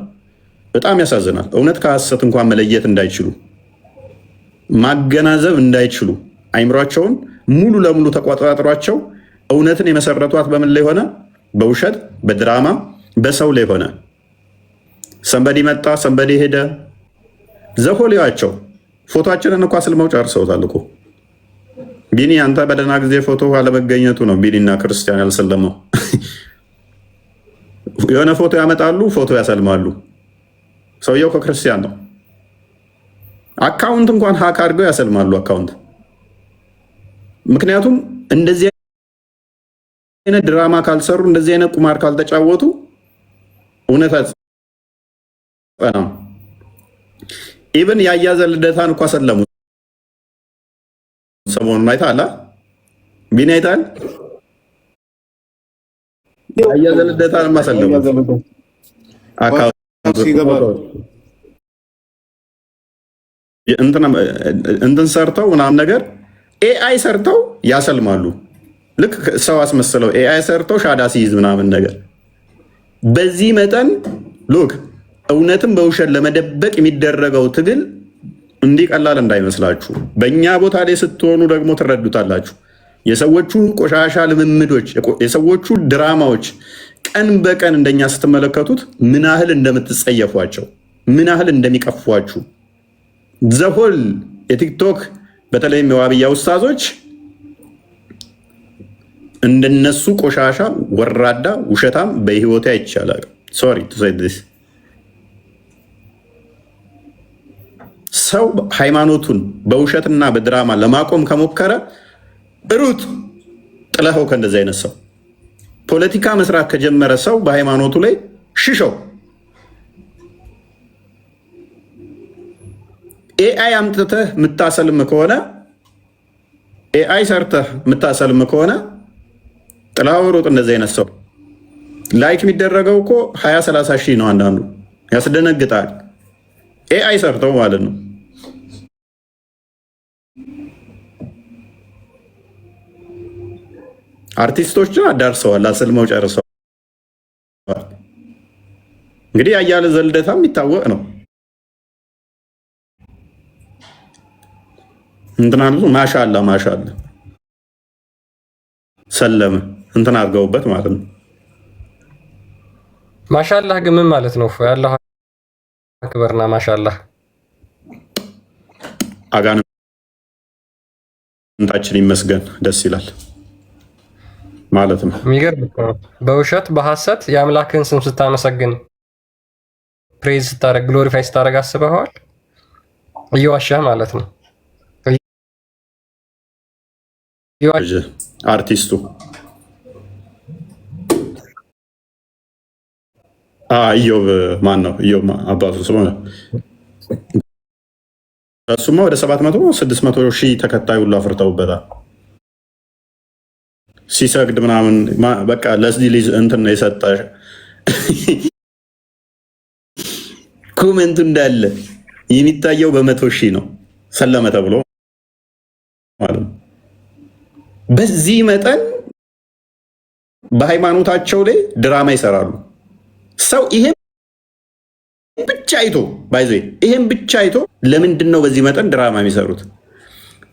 በጣም ያሳዝናል። እውነት ከሐሰት እንኳን መለየት እንዳይችሉ፣ ማገናዘብ እንዳይችሉ፣ አይምሯቸውን ሙሉ ለሙሉ ተቆጣጥሯቸው እውነትን የመሰረቷት በምን ላይ ሆነ? በውሸት በድራማ በሰው ላይ ሆነ። ሰንበዲ መጣ፣ ሰንበዲ ሄደ። ዘሆሊያቸው ፎቶችንን እንኳ ስልመው ጨርሰውታል እኮ። ቢኒ አንተ በደህና ጊዜ ፎቶ አለመገኘቱ ነው ቢኒና ክርስቲያን ያልሰለመው። የሆነ ፎቶ ያመጣሉ፣ ፎቶ ያሰልማሉ። ሰውየው ከክርስቲያን ነው። አካውንት እንኳን ሀክ አድርገው ያሰልማሉ አካውንት። ምክንያቱም እንደዚህ አይነት ድራማ ካልሰሩ፣ እንደዚህ አይነት ቁማር ካልተጫወቱ እውነት አጽናም። ኢብን ያያዘ ልደታን እንኳ ሰለሙ። ሰሞኑን አይተሃል? ቢኒ አይተሃል? ያያዘ ልደታን ማሰለሙ እንትን ሰርተው ምናምን ነገር ኤአይ ሰርተው ያሰልማሉ። ልክ ሰው አስመስለው ኤአይ ሰርተው ሻዳ ሲይዝ ምናምን ነገር። በዚህ መጠን ሉክ እውነትም በውሸት ለመደበቅ የሚደረገው ትግል እንዲህ ቀላል እንዳይመስላችሁ። በእኛ ቦታ ላይ ስትሆኑ ደግሞ ትረዱታላችሁ። የሰዎቹ ቆሻሻ ልምምዶች፣ የሰዎቹ ድራማዎች ቀን በቀን እንደኛ ስትመለከቱት ምን ያህል እንደምትጸየፏቸው፣ ምን ያህል እንደሚቀፏችሁ ዘሆል የቲክቶክ በተለይም የዋብያ ውስታዞች እንደነሱ ቆሻሻ ወራዳ ውሸታም በህይወቴ አይቻላል። ሶሪ ቱ ሴይ ዲስ። ሰው ሃይማኖቱን በውሸትና በድራማ ለማቆም ከሞከረ ሩጥ ጥለኸው ከእንደዚህ አይነት ሰው። ፖለቲካ መስራት ከጀመረ ሰው በሃይማኖቱ ላይ ሽሸው። ኤአይ አምጥተህ የምታሰልም ከሆነ ኤአይ ሰርተህ የምታሰልም ከሆነ ጥላው ሩጥ። እንደዚህ አይነት ሰው ላይክ የሚደረገው እኮ 20-30 ሺህ ነው። አንዳንዱ ያስደነግጣል። ኤአይ ሰርተው ማለት ነው። አርቲስቶችን አዳርሰዋል፣ አስልመው ጨርሰዋል። እንግዲህ ያያለ ዘልደታ የሚታወቅ ነው። እንትናሉ ማሻአላ ማሻአላ ሰለመ እንትን አድርገውበት ማለት ነው። ማሻአላህ ግን ምን ማለት ነው? ያላህ አክበርና ማሻአላህ አጋንንታችን ይመስገን ደስ ይላል ማለት ነው። የሚገርም ነው። በውሸት በሐሰት የአምላክን ስም ስታመሰግን፣ ፕሬዝ ስታረግ፣ ግሎሪፋይ ስታረግ አስበኸዋል? እየዋሻህ ማለት ነው። አርቲስቱ ኢዮብ ማን ነው? ኢዮብ አባቱ ስሙ ነው። እሱማ ወደ 700-600 ሺህ ተከታይ ሁሉ አፍርተውበታል። ሲሰግድ ምናምን በቃ ለዚህ ልጅ እንትን ነው የሰጠ ኮሜንቱ እንዳለ የሚታየው በ100 ሺህ ነው ሰለመ ተብሎ ማለት ነው። በዚህ መጠን በሃይማኖታቸው ላይ ድራማ ይሰራሉ። ሰው ይሄን ብቻ አይቶ ባይዘ ይሄን ብቻ አይቶ ለምንድን ነው በዚህ መጠን ድራማ የሚሰሩት?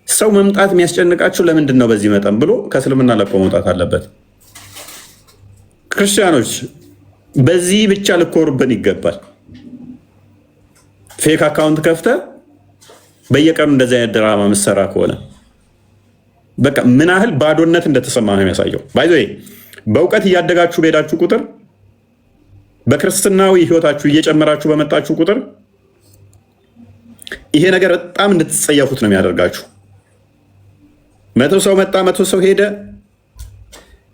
ሰው መምጣት የሚያስጨንቃቸው ለምንድን ነው በዚህ መጠን ብሎ ከእስልምና ለቆ መውጣት አለበት። ክርስቲያኖች በዚህ ብቻ ልኮሩብን ይገባል። ፌክ አካውንት ከፍተ በየቀኑ እንደዚህ አይነት ድራማ ምሰራ ከሆነ በቃ ምን ያህል ባዶነት እንደተሰማ ነው የሚያሳየው። ባይዘ በእውቀት እያደጋችሁ በሄዳችሁ ቁጥር በክርስትናዊ ህይወታችሁ እየጨመራችሁ በመጣችሁ ቁጥር ይሄ ነገር በጣም እንድትጸየፉት ነው የሚያደርጋችሁ። 100 ሰው መጣ 100 ሰው ሄደ፣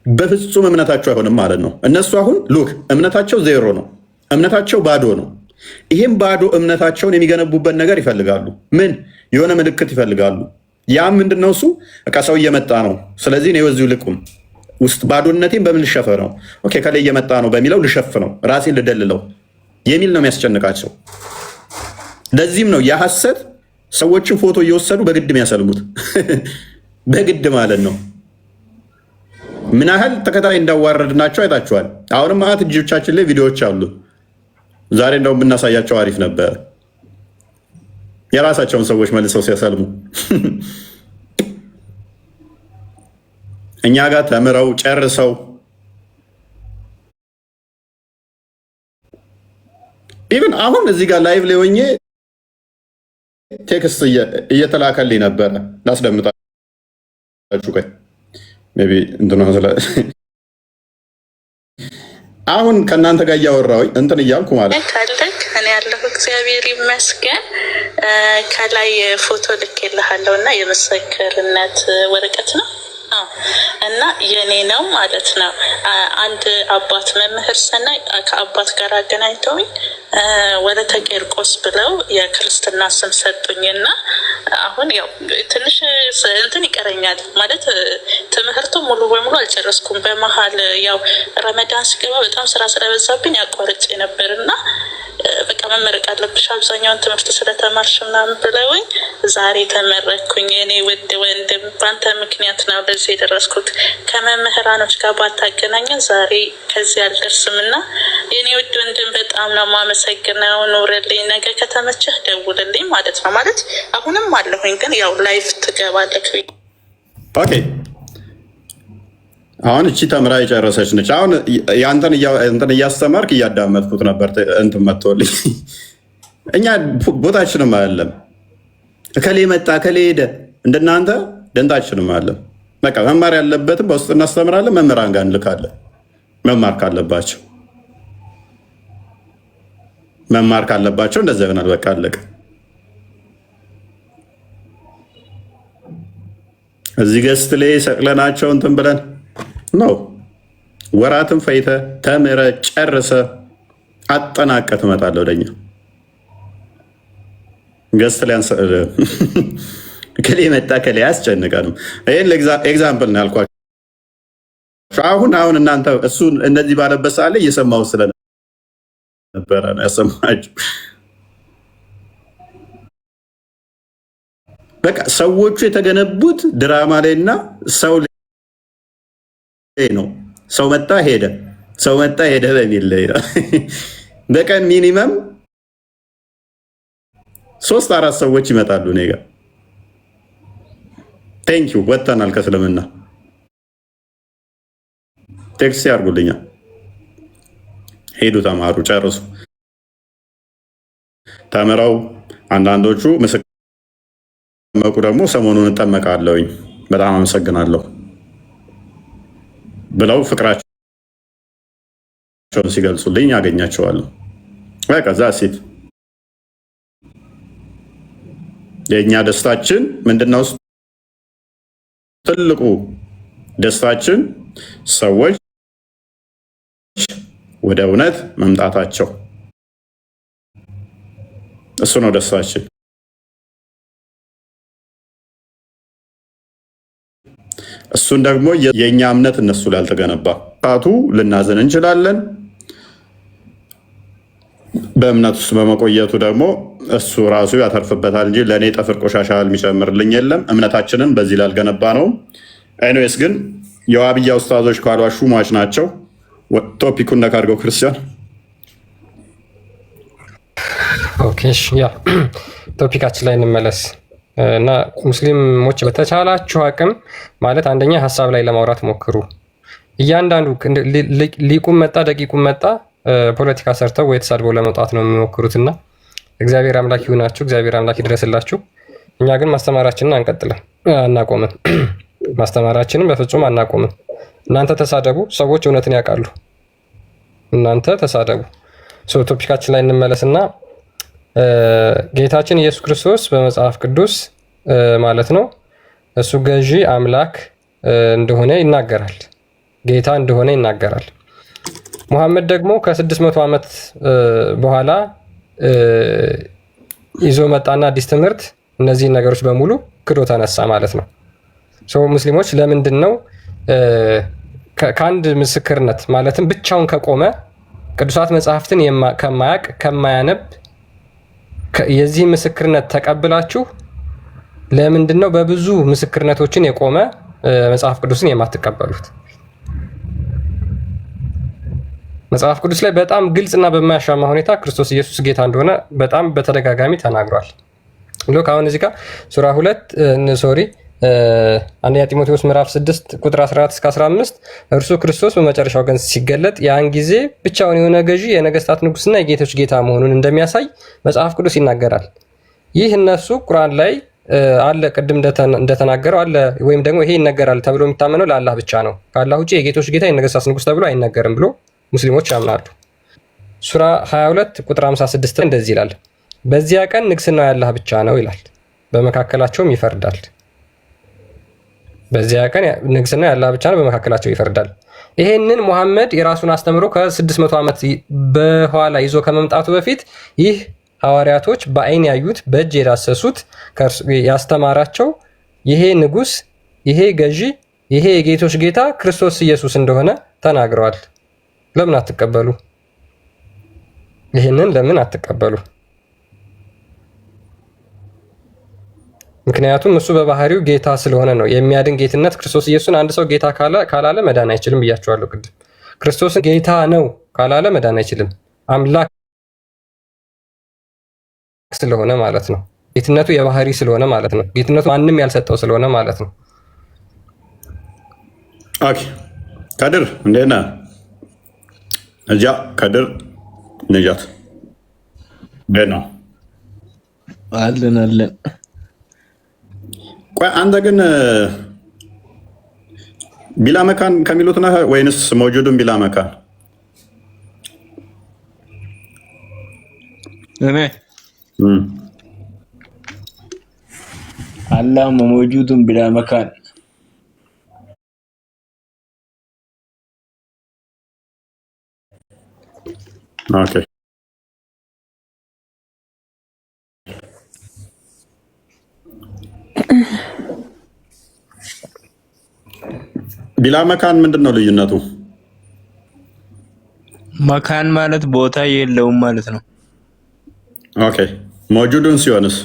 በፍጹም እምነታቸው አይሆንም ማለት ነው። እነሱ አሁን ሉክ እምነታቸው ዜሮ ነው፣ እምነታቸው ባዶ ነው። ይህም ባዶ እምነታቸውን የሚገነቡበት ነገር ይፈልጋሉ። ምን የሆነ ምልክት ይፈልጋሉ። ያም ምንድነው? እሱ በቃ ሰው እየመጣ ነው፣ ስለዚህ ነው እዚሁ ልቁም ውስጥ ባዶነቴን በምን ልሸፈ ነው? ኦኬ ከላይ እየመጣ ነው በሚለው ልሸፍ ነው፣ ራሴን ልደልለው የሚል ነው የሚያስጨንቃቸው። ለዚህም ነው የሐሰት ሰዎችን ፎቶ እየወሰዱ በግድ የሚያሰልሙት በግድ ማለት ነው። ምን ያህል ተከታታይ እንዳዋረድናቸው አይታችኋል። አሁንም ማት እጆቻችን ላይ ቪዲዮዎች አሉ። ዛሬ እንደውም ብናሳያቸው አሪፍ ነበር፣ የራሳቸውን ሰዎች መልሰው ሲያሰልሙ እኛ ጋር ተምረው ጨርሰው ኢቭን አሁን እዚህ ጋር ላይቭ ላይ ሆኜ ቴክስት እየተላከልኝ ነበረ። ላስደምጣችሁ ቆይ ሜይ ቢ እንትኑ አሁን ከእናንተ ጋር እያወራሁኝ እንትን እያልኩ ማለት ካለክ እኔ ያለሁ እግዚአብሔር ይመስገን። ከላይ ፎቶ ልኬልሃለሁ እና የምስክርነት ወረቀት ነው እና የኔ ነው ማለት ነው። አንድ አባት መምህር ሰናይ ከአባት ጋር አገናኝተውኝ ወለተ ቂርቆስ ብለው የክርስትና ስም ሰጡኝና አሁን ያው ትንሽ እንትን ይቀረኛል ማለት ትምህርቱ ሙሉ በሙሉ አልጨረስኩም። በመሀል ያው ረመዳን ሲገባ በጣም ስራ ስለበዛብኝ አቋርጬ ነበርና በቃ መመረቅ አለብሽ አብዛኛውን ትምህርት ስለተማርሽ ምናምን ብለውኝ ዛሬ ተመረኩኝ። የኔ ውድ ወንድም በአንተ ምክንያት ነው ለዚህ የደረስኩት። ከመምህራኖች ጋር ባታገናኘን ዛሬ ከዚህ አልደርስም እና የኔ ውድ ወንድም በጣም ነው የማመሰግነው። ኑርልኝ። ነገ ከተመቸህ ደውልልኝ ማለት ነው። ማለት አሁንም አለሁኝ ግን ያው ላይቭ ትገባለህ። ኦኬ አሁን እቺ ተምራ የጨረሰች ነች። አሁን ያንተን እያስተማርክ እያዳመጥኩት ነበር። እንትን መጥቶልኝ እኛ ቦታችንም አይደለም እከሌ መጣ እከሌ ሄደ እንደናንተ ደንታችንም አይደለም። በቃ መማር ያለበትም በውስጥ እናስተምራለን። መምህራን ጋር እንልካለን። መማር ካለባቸው እንደዛ ይሆናል። በቃ አለቀ። እዚህ ገስት ላይ ሰቅለናቸው እንትን ብለን ነው ወራትን ፈይተ ተምረ ጨርሰ አጠናቀ ትመጣለህ ወደኛ ገስት ላይ ከሌ መጣ ከሌ አያስጨንቀንም። ይህን ኤግዛምፕል ነው ያልኳቸው። አሁን እናንተ እሱ እንደዚህ ባለበት ሰዓት ላይ እየሰማሁ ስለነበረ ነው ያሰማችሁ። በቃ ሰዎቹ የተገነቡት ድራማ ላይ እና ሰው ነው። ሰው መጣ ሄደ፣ ሰው መጣ ሄደ በሚል ላይ በቀን ሚኒመም 3-4 ሰዎች ይመጣሉ እኔ ጋር ቴንኪው ወጥተናል ከእስልምና ቴክስት ያርጉልኛል። ሄዱ፣ ተማሩ፣ ጨርሱ። ተምረው አንዳንዶቹ ምስክመቁ ደግሞ ሰሞኑን እጠመቃለሁኝ በጣም አመሰግናለሁ ብለው ፍቅራቸውን ሲገልጹልኝ ያገኛቸዋለሁ። ከዛ ሴት የእኛ ደስታችን ምንድነው? ትልቁ ደስታችን ሰዎች ወደ እውነት መምጣታቸው፣ እሱ ነው ደስታችን። እሱን ደግሞ የእኛ እምነት እነሱ ላይ አልተገነባ ቱ ልናዘን እንችላለን። በእምነት ውስጥ በመቆየቱ ደግሞ እሱ ራሱ ያተርፍበታል እንጂ ለእኔ ጠፍር ቆሻሻ የሚጨምርልኝ የለም። እምነታችንን በዚህ ላልገነባ ነው። ኤኒዌይስ ግን የዋብያ ኡስታዞች ካልዋሹ ሟች ናቸው። ቶፒኩን ነካ አድርገው ክርስቲያን። ኦኬ ያ ቶፒካችን ላይ እንመለስ እና ሙስሊሞች በተቻላችሁ አቅም ማለት አንደኛ ሀሳብ ላይ ለማውራት ሞክሩ። እያንዳንዱ ሊቁም መጣ ደቂቁም መጣ ፖለቲካ ሰርተው ወይ ተሳድበው ለመውጣት ነው የሚሞክሩትና እግዚአብሔር አምላክ ይሁናችሁ፣ እግዚአብሔር አምላክ ይድረስላችሁ። እኛ ግን ማስተማራችንን አንቀጥልም፣ አናቆምም። ማስተማራችንን በፍጹም አናቆምም። እናንተ ተሳደቡ፣ ሰዎች እውነትን ያውቃሉ። እናንተ ተሳደቡ። ቶፒካችን ላይ እንመለስና ጌታችን ኢየሱስ ክርስቶስ በመጽሐፍ ቅዱስ ማለት ነው እሱ ገዢ አምላክ እንደሆነ ይናገራል። ጌታ እንደሆነ ይናገራል። ሙሐመድ ደግሞ ከ600 ዓመት በኋላ ይዞ መጣና አዲስ ትምህርት እነዚህን ነገሮች በሙሉ ክዶ ተነሳ ማለት ነው። ሙስሊሞች ለምንድን ነው ከአንድ ምስክርነት ማለትም ብቻውን ከቆመ ቅዱሳት መጽሐፍትን ከማያቅ ከማያነብ የዚህ ምስክርነት ተቀብላችሁ ለምንድን ነው በብዙ ምስክርነቶችን የቆመ መጽሐፍ ቅዱስን የማትቀበሉት? መጽሐፍ ቅዱስ ላይ በጣም ግልጽና በማያሻማ ሁኔታ ክርስቶስ ኢየሱስ ጌታ እንደሆነ በጣም በተደጋጋሚ ተናግሯል። ሎክ አሁን እዚህ ጋር ሱራ 2 አንደኛ ጢሞቴዎስ ምዕራፍ 6 ቁጥር 14 እስከ 15 እርሱ ክርስቶስ በመጨረሻው ቀን ሲገለጥ ያን ጊዜ ብቻውን የሆነ ገዢ የነገስታት ንጉስና የጌቶች ጌታ መሆኑን እንደሚያሳይ መጽሐፍ ቅዱስ ይናገራል። ይህ እነሱ ቁርአን ላይ አለ፣ ቅድም እንደተናገረው አለ፣ ወይም ደግሞ ይሄ ይነገራል ተብሎ የሚታመነው ለአላህ ብቻ ነው፣ ከአላህ ውጭ የጌቶች ጌታ የነገስታት ንጉስ ተብሎ አይነገርም ብሎ ሙስሊሞች ያምናሉ። ሱራ 22 ቁጥር 56 እንደዚህ ይላል፣ በዚያ ቀን ንግስናው የአላህ ብቻ ነው ይላል፣ በመካከላቸውም ይፈርዳል። በዚያ ቀን ንግስና የአላህ ብቻ ነው፣ በመካከላቸው ይፈርዳል። ይሄንን ሙሐመድ የራሱን አስተምሮ ከ600 ዓመት በኋላ ይዞ ከመምጣቱ በፊት ይህ ሐዋርያቶች በአይን ያዩት በእጅ የዳሰሱት ያስተማራቸው ይሄ ንጉስ፣ ይሄ ገዢ፣ ይሄ የጌቶች ጌታ ክርስቶስ ኢየሱስ እንደሆነ ተናግረዋል። ለምን አትቀበሉ? ይህንን ለምን አትቀበሉ? ምክንያቱም እሱ በባህሪው ጌታ ስለሆነ ነው። የሚያድን ጌትነት ክርስቶስ ኢየሱስን አንድ ሰው ጌታ ካላለ መዳን አይችልም ብያቸዋለሁ ቅድም። ክርስቶስን ጌታ ነው ካላለ መዳን አይችልም። አምላክ ስለሆነ ማለት ነው። ጌትነቱ የባህሪ ስለሆነ ማለት ነው። ጌትነቱ ማንም ያልሰጠው ስለሆነ ማለት ነው። ኦኬ ከድር እንዴት ነህ? ነጃ ከድር ነጃት እንዴት ነው? አለን። ቆይ አንተ ግን ቢላ መካን ከሚሉት ነህ ወይንስ መውጁድን ቢላ መካን? እኔ አላህ መውጁድን ቢላ መካን ኦኬ ቢላ መካን ምንድን ነው ልዩነቱ? መካን ማለት ቦታ የለውም ማለት ነው። ኦኬ መውጁድን ሲሆንስ?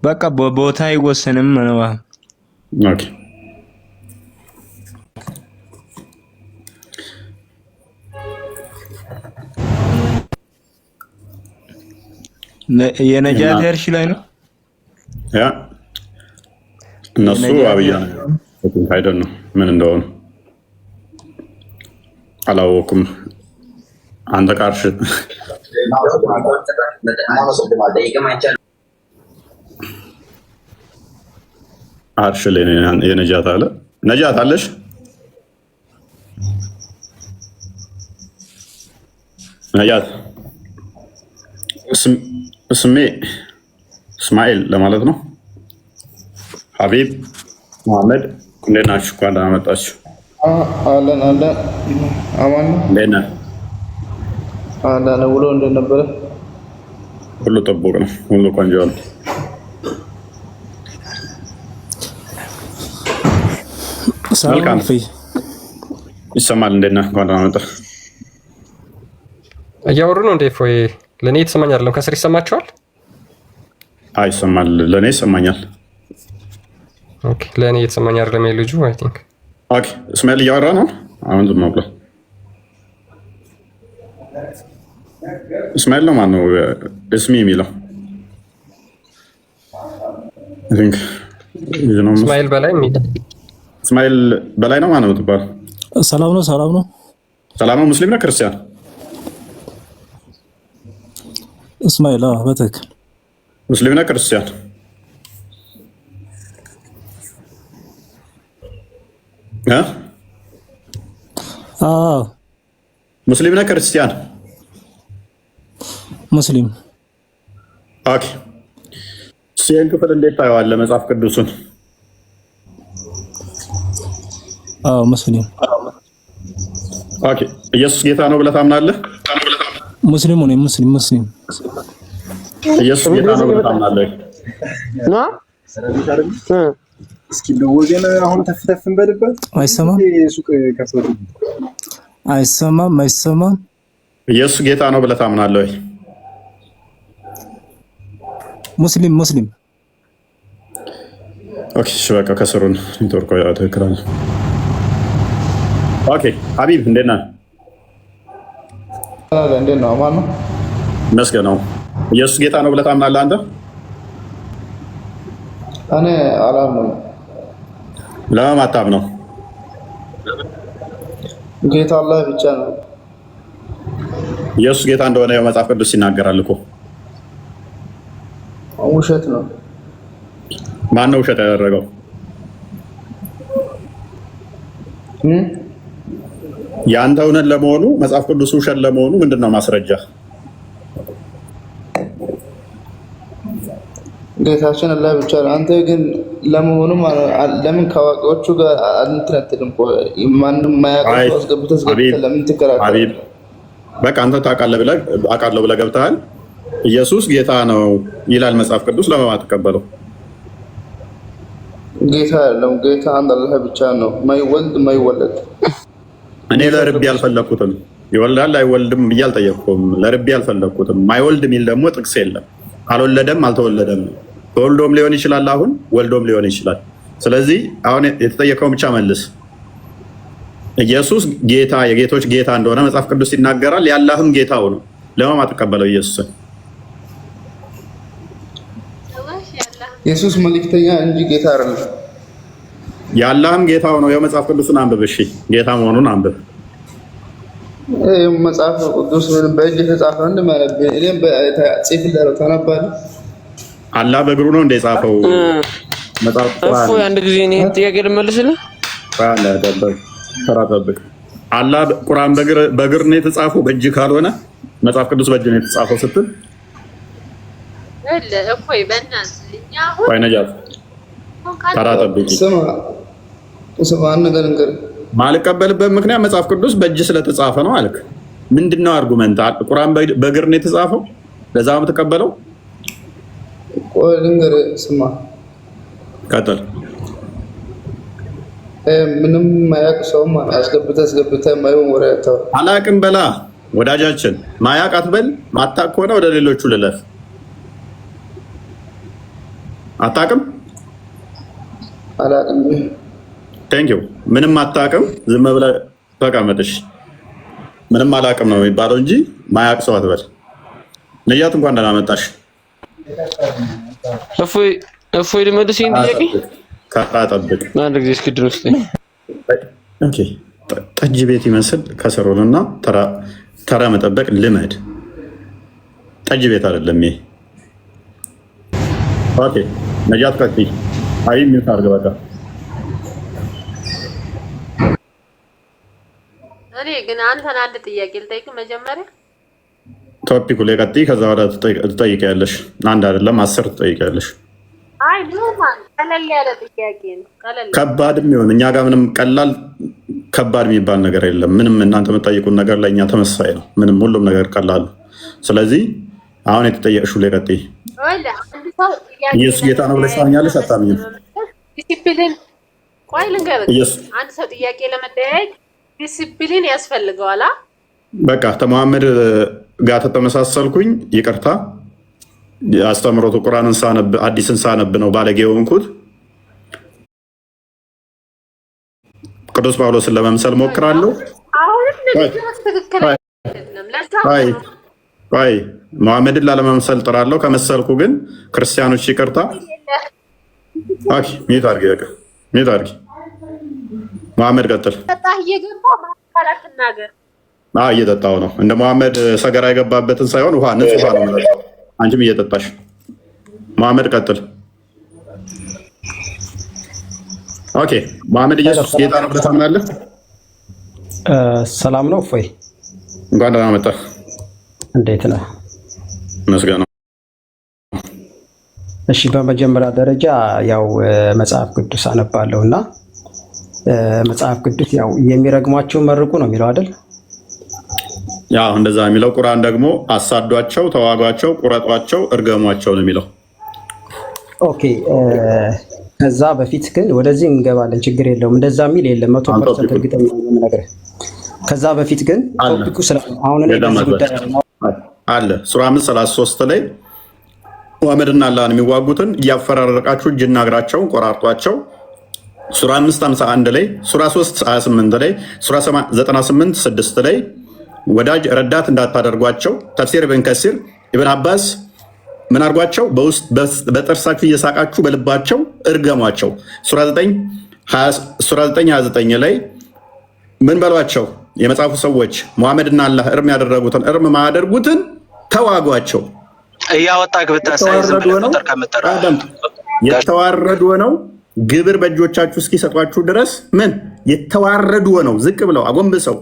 በቃ ቦታ አይወሰንም ነው። ኦኬ የነጃት እርሽ ላይ ነው ያ እነሱ አብያ አይደል ነው ምን እንደሆነ አላወኩም። አንተ ቃርሽ አርሽ ላይ የነጃት አለ። ነጃት አለሽ? ነጃት ስሜ እስማኤል ለማለት ነው። ሀቢብ መሐመድ እንዴት ናችሁ? እንኳን ደህና መጣችሁ። አለን አማን ነው። እንዴት ነህ? አለን ውሎ እንደነበረ ሁሉ ጥቡቅ ነው። ሁሉ ቆንጆ ነው። መልካም ይሰማል። እንዴት ነህ? እንኳን ደህና መጣህ። እያወሩ ነው እንዴ? ፎይ ለእኔ የተሰማኝ አይደለም። ከስር ይሰማቸዋል? አይ ይሰማል። ለእኔ ይሰማኛል። ኦኬ ለእኔ የተሰማኝ አይደለም። የልጁ አይ ቲንክ ኦኬ። እስማኤል እያወራ ነው አሁን። ዝም ብሎ እስማኤል ነው ማነው እስሚ የሚለው? አይ ቲንክ እስማኤል በላይ የሚል እስማኤል በላይ ነው ማነው የምትባል? ሰላም ነው። ሰላም ነው። ሰላም ነው። ሙስሊም ነው ክርስቲያን? እስማኤል በትክክል ሙስሊም ነው ክርስቲያን? ሙስሊም ነህ ክርስቲያን? ሙስሊም። ኦኬ ይህን ክፍል እንዴት ታየዋለህ መጽሐፍ ቅዱሱን? ሙስሊም። ኦኬ ኢየሱስ ጌታ ነው ብለህ ታምናለህ? ሙስሊም ነኝ። ሙስሊም። ኢየሱስ ጌታ ነው ብለህ ታምናለህ? እስኪ ለወገን አሁን ተፍተፍን በልበት አይሰማም። ሱቅ ከፈቱ አይሰማም። ኢየሱስ ጌታ ነው ብለህ ታምናለህ ወይ? ሙስሊም። ኦኬ እሺ በቃ ከስሩን ኔትወርክ ትክክል። ኦኬ ሀቢብ እንዴት ነህ? እንዴት ነው? አማን ነው ይመስገን ነው። ኢየሱስ ጌታ ነው ብለህ ታምናለህ አንተ? እኔ አላምንም። ለምን አታምነው? ጌታ አላህ ብቻ ነው። ኢየሱስ ጌታ እንደሆነ መጽሐፍ ቅዱስ ይናገራል እኮ። ውሸት ነው። ማን ነው ውሸት ያደረገው? የአንተ እውነት ለመሆኑ መጽሐፍ ቅዱስ ውሸት ለመሆኑ ምንድነው ማስረጃ? ጌታችን አላህ ብቻ ነው። አንተ ግን ለመሆኑ ለምን ከአዋቂዎቹ ጋር አንተነትልም? ማንም ማያውቀው አስገብተህ ለምን ትከራከራለህ? በቃ አንተ ታውቃለህ ብለህ አውቃለሁ ብለህ ገብተሃል። ኢየሱስ ጌታ ነው ይላል መጽሐፍ ቅዱስ። ለምን አትቀበለው? ጌታ አይደለም። ጌታ አንድ አላህ ብቻ ነው፣ ማይወለድ። እኔ ለርቤ አልፈለኩትም። ይወልዳል አይወልድም ብዬ አልጠየቅኩም። ለርቤ አልፈለኩትም። ማይወልድ የሚል ደግሞ ጥቅስ የለም። አልወለደም አልተወለደም። ተወልዶም ሊሆን ይችላል፣ አሁን ወልዶም ሊሆን ይችላል። ስለዚህ አሁን የተጠየቀውን ብቻ መልስ። ኢየሱስ ጌታ የጌቶች ጌታ እንደሆነ መጽሐፍ ቅዱስ ይናገራል። ያላህም ጌታው ነው። ለምን አትቀበለው ኢየሱስን? ኢየሱስ መልእክተኛ እንጂ ጌታ አይደለም። ያላህም ጌታው ነው። የመጽሐፍ ቅዱስን አንብብ። እሺ ጌታ መሆኑን አንብብ። መጽሐፍ ቅዱስ በእጅ የተጻፈ እንደማለት እኔም በጽፍ ተነባለሁ። አላህ በእግሩ ነው እንደ ጻፈው መጽሐፍ እፎ አንድ ጊዜ እኔ ጥያቄ ልመልስልህ። ተራጠብቅ አላህ ቁርአን በእግር ነው የተጻፈው በእጅ ካልሆነ መጽሐፍ ቅዱስ በእጅ ነው የተጻፈው ስትል እፎይ በእናትህ ወይ ነጃት ተራጠብቅ ስማ ነገር ማልቀበልበት ምክንያት መጽሐፍ ቅዱስ በእጅ ስለተጻፈ ነው አልክ። ምንድነው አርጉመንት? ቁርአን በእግር ነው የተጻፈው ለዛ ነው ተቀበለው? ቆይ ልንገርህ፣ ስማ ቀጥል። ምንም ማያቅ ሰው አስገብተህ የማይሆን ወሬ አታውራ። አላቅም በላ ወዳጃችን፣ ማያቅ አትበል። ማታቅ ከሆነ ወደ ሌሎቹ ልለፍ። አታቅም? አላቅም። ቴንኪው። ምንም አታቅም፣ ዝም ብለህ ተቀመጥሽ። ምንም አላቅም ነው የሚባለው እንጂ ማያቅ ሰው አትበል። ነጃት እንኳን ደህና መጣሽ። እፎይ ልመልስ ይሄን ጥያቄ ከጣጠብቅ አንድ ጊዜ እስኪ ድረስ ኦኬ። ጠጅ ቤት ይመስል ከሰሩንና ተራ መጠበቅ ልመድ። ጠጅ ቤት አይደለም ይሄ። ኦኬ ነጃት ቀጥይ። አይ ምን ታርገ በቃ እኔ ግን አንተን አንድ ጥያቄ ልጠይቅ መጀመሪያ። ቶፒኩ ላይ ቀጥይ፣ ከዛ ወደ ትጠይቂያለሽ። አንድ አይደለም 10 ትጠይቂያለሽ። አይ ኖርማል ቀለል ያለ ጥያቄ ነው። ቀለል ከባድም ይሁን እኛ ጋር ምንም ቀላል ከባድ የሚባል ነገር የለም። ምንም እናንተ የምትጠይቁን ነገር ለእኛ ተመሳሳይ ነው። ምንም ሁሉም ነገር ቀላል ነው። ስለዚህ አሁን የተጠየቅሽው ላይ ቀጥይ። ኢየሱስ ጌታ ነው ብለሽ ታምኛለሽ? አታምኝም? ዲሲፕሊን ቆይ ልንገርህ፣ አንድ ሰው ጥያቄ ለመጠያየቅ ዲሲፕሊን ያስፈልገዋል። በቃ ከመሐመድ ጋር ተመሳሰልኩኝ፣ ይቅርታ። አስተምሮቱ ቁርአንን ሳነብ አዲስን ሳነብ ነው ባለጌ ሆንኩት። ቅዱስ ጳውሎስን ለመምሰል ሞክራለሁ። ቆይ መሐመድን ላለመምሰል ጥራለሁ። ከመሰልኩ ግን ክርስቲያኖች ይቅርታ። ኦኬ ሚት አድርጊ፣ በቃ ሚት አድርጊ። መሐመድ ቀጥል። እየጠጣው ነው። እንደ መሐመድ ሰገራ የገባበትን ሳይሆን ውሃ ንጹህ ውሃ ነው። አንቺም እየጠጣሽ። መሐመድ ቀጥል። ኦኬ መሐመድ ኢየሱስ ጌታ ነው ብለህ ታምናለህ? ሰላም ነው እፎይ? እንኳን ደህና መጣህ። እንዴት ነህ? መስገን ነው። እሺ በመጀመሪያ ደረጃ ያው መጽሐፍ ቅዱስ አነባለሁ እና መጽሐፍ ቅዱስ ያው የሚረግሟቸው መርቁ ነው የሚለው አይደል? ያው እንደዛ የሚለው ቁርአን ደግሞ አሳዷቸው፣ ተዋጓቸው፣ ቁረጧቸው፣ እርገሟቸው ነው የሚለው። ኦኬ ከዛ በፊት ግን ወደዚህ እንገባለን፣ ችግር የለውም። እንደዛ የሚል የለም 100% እርግጠኛ ነኝ ነገርህ። ከዛ በፊት ግን ቶፒኩ ስለ አሁን ላይ በዚህ ጉዳይ አለ ሱራ 5:33 ላይ ሙሐመድና አላህን የሚዋጉትን እያፈራረቃችሁ እጅና እግራቸውን ቆራርጧቸው። ሱራ 5:51 ላይ፣ ሱራ 3:28 ላይ፣ ሱራ 98:6 ላይ ወዳጅ ረዳት እንዳታደርጓቸው። ተፍሲር ኢብን ከሲር ኢብን አባስ ምን አድርጓቸው? በጥርሳችሁ እየሳቃችሁ በልባቸው እርገሟቸው። ሱራ 9:29 ላይ ምን በሏቸው? የመጽሐፉ ሰዎች ሙሐመድና አላህ እርም ያደረጉትን እርም ማያደርጉትን ተዋጓቸው። እያወጣህ የተዋረዱ ሆነው ግብር በእጆቻችሁ እስኪሰጧችሁ ድረስ ምን የተዋረዱ ሆነው ዝቅ ብለው አጎንብሰው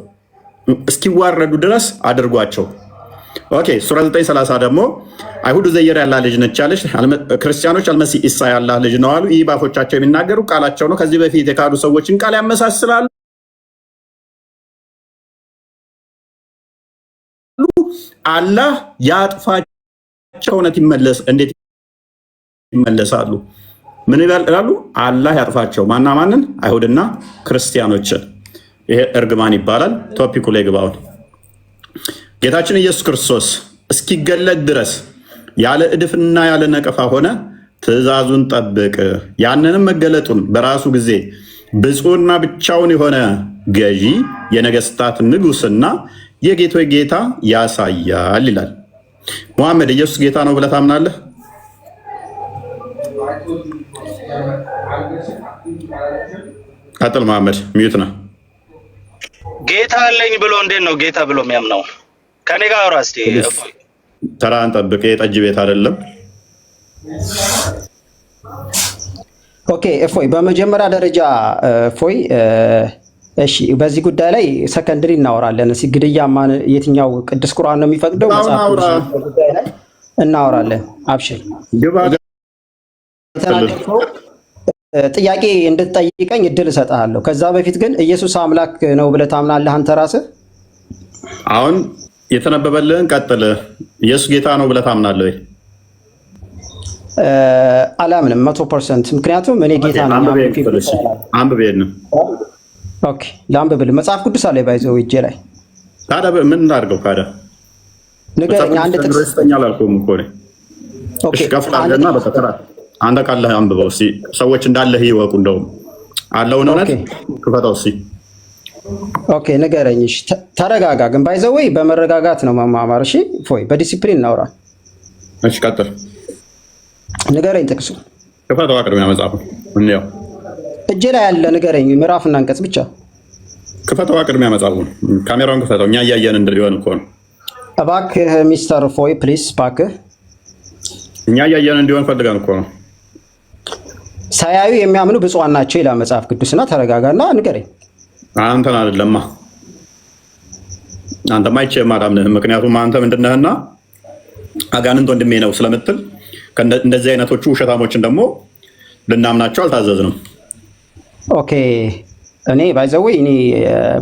እስኪዋረዱ ድረስ አድርጓቸው። ኦኬ ሱራ 9:30 ደግሞ አይሁድ ዘየር ያላህ ልጅ ነች ያለች፣ ክርስቲያኖች አልመሲህ ኢሳ ያላህ ልጅ ነው አሉ። ይህ ባፎቻቸው የሚናገሩ ቃላቸው ነው። ከዚህ በፊት የካዱ ሰዎችን ቃል ያመሳስላሉ። አላህ ያጥፋቸው። እውነት እንዴት ይመለሳሉ? ምን ይላሉ? አላህ ያጥፋቸው። ማና ማንን? አይሁድና ክርስቲያኖችን። ይሄ እርግማን ይባላል። ቶፒኩ ላይ ግባውን። ጌታችን ኢየሱስ ክርስቶስ እስኪገለጥ ድረስ ያለ እድፍና ያለ ነቀፋ ሆነ። ትእዛዙን ጠብቅ። ያንንም መገለጡን በራሱ ጊዜ ብፁዕና ብቻውን የሆነ ገዢ የነገስታት ንጉስና የጌቶች ጌታ ያሳያል ይላል። ሙሐመድ ኢየሱስ ጌታ ነው ብለህ ታምናለህ? ቀጥል መሐመድ፣ ሚዩት ነው። ጌታ አለኝ ብሎ እንዴት ነው ጌታ ብሎ የሚያምነው? ከኔ ጋር አውራ እስቲ። ተራን ጠብቅ። የጠጅ ቤት አይደለም። ኦኬ እፎይ፣ በመጀመሪያ ደረጃ እፎይ፣ እሺ በዚህ ጉዳይ ላይ ሰከንድሪ እናወራለን። እስኪ ግድያ የትኛው ቅዱስ ቁርአን ነው የሚፈቅደው? መጽሐፍ ቅዱስ ጉዳይ ላይ እናወራለን። አብሽር። የተናገርከው ጥያቄ እንድትጠይቀኝ እድል እሰጥሃለሁ። ከዛ በፊት ግን ኢየሱስ አምላክ ነው ብለህ ታምናለህ አንተ ራስህ? አሁን የተነበበልህን ቀጥል። ኢየሱስ ጌታ ነው ብለህ ታምናለህ ወይ? አላምንም 100%። ምክንያቱም እኔ ጌታ ነኝ። አንብቤት ነው። ኦኬ ላንብብልህ። መጽሐፍ ቅዱስ አለ ባይዘው እጄ ላይ። ታዲያ ምን እናድርገው? ካዳ ንገረኝ። አንድ ጥቅስ ይስተኛል አልኩህም እኮ ነው። ኦኬ ከፍላለና በተራ አንተ ካለህ አንብበው እስኪ፣ ሰዎች እንዳለህ ይወቁ። እንደውም አለውን እውነት ክፈተው እስኪ። ኦኬ ንገረኝ። እሺ ተረጋጋ። ግን ባይዘው ወይ በመረጋጋት ነው መማማር። እሺ ፎይ በዲሲፕሊን እናውራ። እሺ ቀጥል። ንገረኝ ጥቅሱ። ክፈተው አቅድሚያ መጽሐፉ እንየው። እጄ ላይ ያለ ንገረኝ፣ ምዕራፍና አንቀጽ ብቻ ክፈተው አቅድሚያ መጽሐፉን። ካሜራውን ክፈተው፣ እኛ እያየን እንዲሆን እኮ ነው። እባክህ ሚስተር ፎይ ፕሊዝ፣ እባክህ እኛ እያየን እንዲሆን ፈልገን እኮ ነው። ሳያዩ የሚያምኑ ብፁዓን ናቸው ይላል መጽሐፍ ቅዱስና፣ ተረጋጋና ንገረኝ። አንተን አይደለማ፣ አንተማ አይቼህም አላምንህም። ምክንያቱም አንተ ምንድነህና አጋንንት ወንድሜ ነው ስለምትል እንደዚህ አይነቶቹ ውሸታሞችን ደግሞ ልናምናቸው አልታዘዝንም። ኦኬ እኔ ባይዘወይ እኔ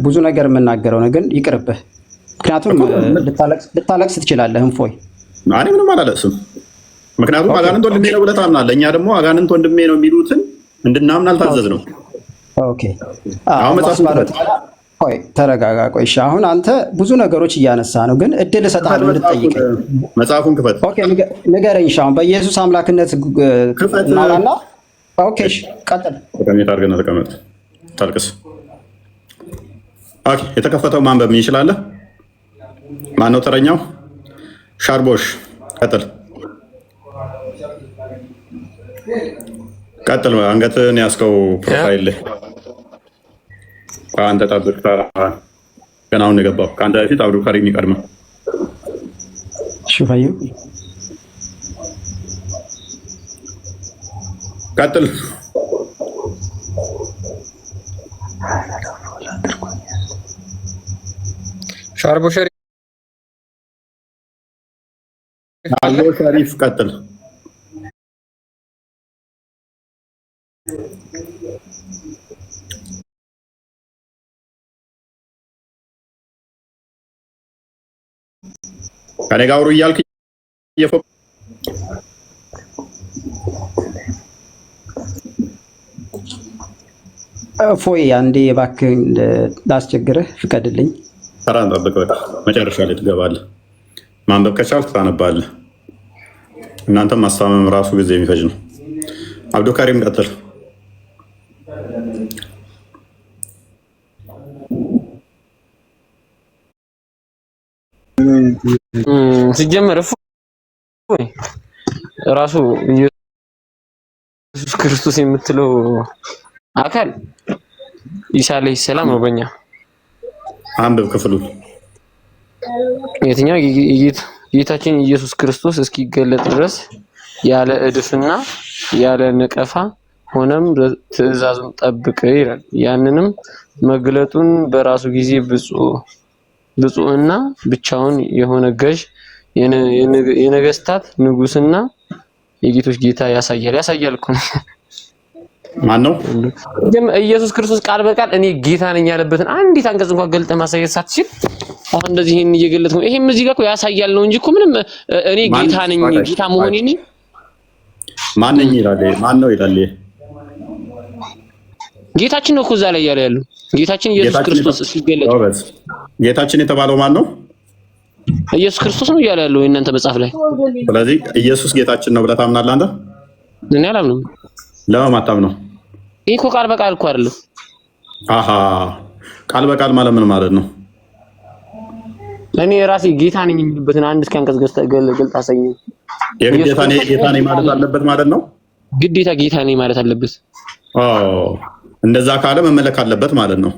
ብዙ ነገር የምናገረው ነው፣ ግን ይቅርብህ። ምክንያቱም ልታለቅስ ትችላለህ። እፎይ እኔ ምንም አላለቅስም። ምክንያቱም አጋንንት ወንድሜ ነው ብለህ ታምናለህ። እኛ ደግሞ አጋንንት ወንድሜ ነው የሚሉትን እንድናምን አልታዘዝንም። ኦኬ ቆይ ተረጋጋ። ቆይ እሺ፣ አሁን አንተ ብዙ ነገሮች እያነሳ ነው፣ ግን እድል እሰጥሃለሁ እንድትጠይቀኝ። መጽሐፉን ክፈት። ኦኬ ንገረኝ። እሺ አሁን በኢየሱስ አምላክነት እናውራና። ኦኬ እሺ ቀጥል። ተቀመጥ አድርገን ተቀመጥ። ታልቅስ። ኦኬ የተከፈተው ማንበብ ምን ይችላል? ማን ነው ተረኛው? ሻርቦሽ ቀጥል። ቀጥል። አንገትን ያስከው ፕሮፋይል ላይ አንተ ጠብቅ። ገና አሁን የገባው ከአንተ በፊት አብዱ ካሪም ይቀድማል። ሹፋዩ ቀጥል። ሻርቦ ሸሪፍ አሎ ሸሪፍ ቀጥል። ከኔ ጋር አውሩ እያልክ እፎይ አንዴ እባክህን ላስቸግርህ ፍቀድልኝ። ተራን ጠብቅ። በቃ መጨረሻ ላይ ትገባለህ። ማንበብ ከቻልክ ታነባለህ። እናንተም ማስታመም ራሱ ጊዜ የሚፈጅ ነው። አብዱልካሪም ቀጥል። ሲጀመር እፎይ ራሱ ኢየሱስ ክርስቶስ የምትለው አካል ኢሳ አለይሂ ሰላም ነው። በእኛ አንብብ ክፍሉን። የትኛው ጌታችን ኢየሱስ ክርስቶስ እስኪገለጥ ድረስ ያለ እድፍና ያለ ነቀፋ ሆነም ትእዛዙን ጠብቅ ይላል። ያንንም መግለጡን በራሱ ጊዜ ብፁዕና ብቻውን የሆነ ገዥ የነገስታት ንጉስና የጌቶች ጌታ ያሳያል እኮ ነው። ማን ነው? ኢየሱስ ክርስቶስ ቃል በቃል እኔ ጌታ ነኝ ያለበትን አንዲት አንቀጽ እንኳን ገልጠህ ማሳየት ሳትችል አሁን እንደዚህ ይሄን እየገለጥኩ ነው። ይሄም እዚህ ጋር እኮ ያሳያል ነው እንጂ እኮ ምንም እኔ ጌታ ነኝ ጌታ መሆኔን ማን ነኝ ይላል። ማን ነው ይላል? ጌታችን ነው እኮ እዛ ላይ ያለው ጌታችን ኢየሱስ ክርስቶስ ሲገለጥ ጌታችን የተባለው ማን ነው? ኢየሱስ ክርስቶስ ነው እያለ ያለው እናንተ መጽሐፍ ላይ። ስለዚህ ኢየሱስ ጌታችን ነው ብለህ ታምናለህ አንተ? እኔ አላምንም። ለምን አታምነው? ይሄ እኮ ቃል በቃል እኮ አይደለም። አሃ ቃል በቃል ማለት ምን ማለት ነው? እኔ ራሴ ጌታ ነኝ የሚልበትን አንድ እስኪ አንቀጽ ገልጥ አሳየኝ። የግዴታ ነኝ ጌታ ነኝ ማለት አለበት ማለት ነው? ግዴታ ጌታ ነኝ ማለት አለበት። እንደዛ ካለ መመለክ አለበት ማለት ነው።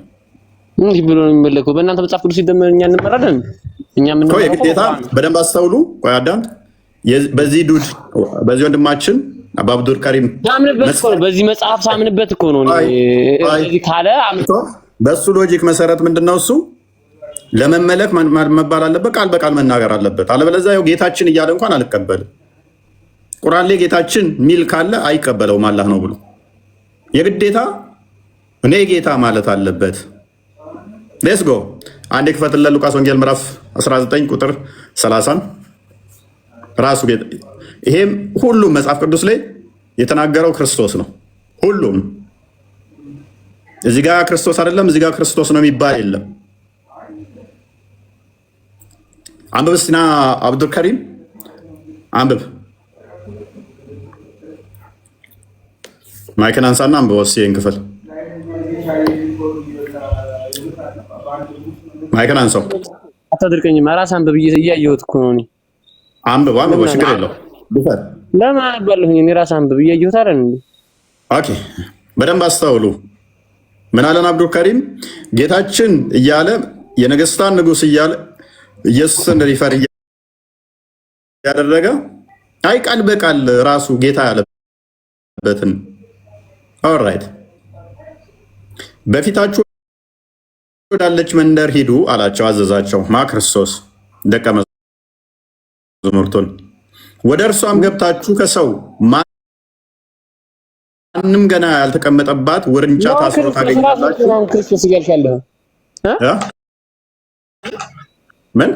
እንዴ ብሎ ነው የሚመለከው? በእናንተ መጽሐፍ ቅዱስ ሲደመር እኛ እንመራለን። እኛ ምን ነው የግዴታ በደንብ አስተውሉ። ቆይ አዳምጥ። በዚህ ወንድማችን አብዱል ከሪም ሳምንበት እኮ ነው። በዚህ መጽሐፍ ሳምንበት እኮ ነው። እዚህ ካለ በሱ ሎጂክ መሰረት ምንድነው እሱ ለመመለክ መባል አለበት፣ ቃል በቃል መናገር አለበት። አለበለዚያ ያው ጌታችን እያለ እንኳን አልቀበልም። ቁርአን ላይ ጌታችን ሚል ካለ አይቀበለውም አላህ ነው ብሎ የግዴታ እኔ ጌታ ማለት አለበት። ሌትስ ጎ አንዴ ክፈትለ ሉቃስ ወንጌል ምዕራፍ 19 ቁጥር 30 ራሱ ይሄም ሁሉም መጽሐፍ ቅዱስ ላይ የተናገረው ክርስቶስ ነው። ሁሉም እዚህ ጋር ክርስቶስ አይደለም እዚህ ጋር ክርስቶስ ነው የሚባል የለም። አንብብ እስቲ ና አብዱል ከሪም አንብብ። ማይክን አንሳና አንብብ ወስዬ ክፍል ማይክን አንሳው። አታድርቀኝም። ራስ አንብብ እያየሁት እኮ ነው። እኔ አንብብ ችግር የለውም። ለምን አነባለሁኝ? እኔ ራስ አንብብ እያየሁት አይደል እንዴ? ኦኬ በደንብ አስተውሉ። ምን አለን አብዱል ከሪም? ጌታችን እያለ የነገስታን ንጉስ እያለ ኢየሱስን ሪፈር ያደረገ አይ ቃል በቃል ራሱ ጌታ ያለበትን ኦልራይት በፊታችሁ ወዳለች መንደር ሂዱ አላቸው፣ አዘዛቸው። ክርስቶስ ደቀ መዛሙርቱን ወደ እርሷም ገብታችሁ ከሰው ማንም ገና ያልተቀመጠባት ውርንጫ ታስሮ ታገኛላችሁ። ክርስቶስ ይገልሻለሁ። ምን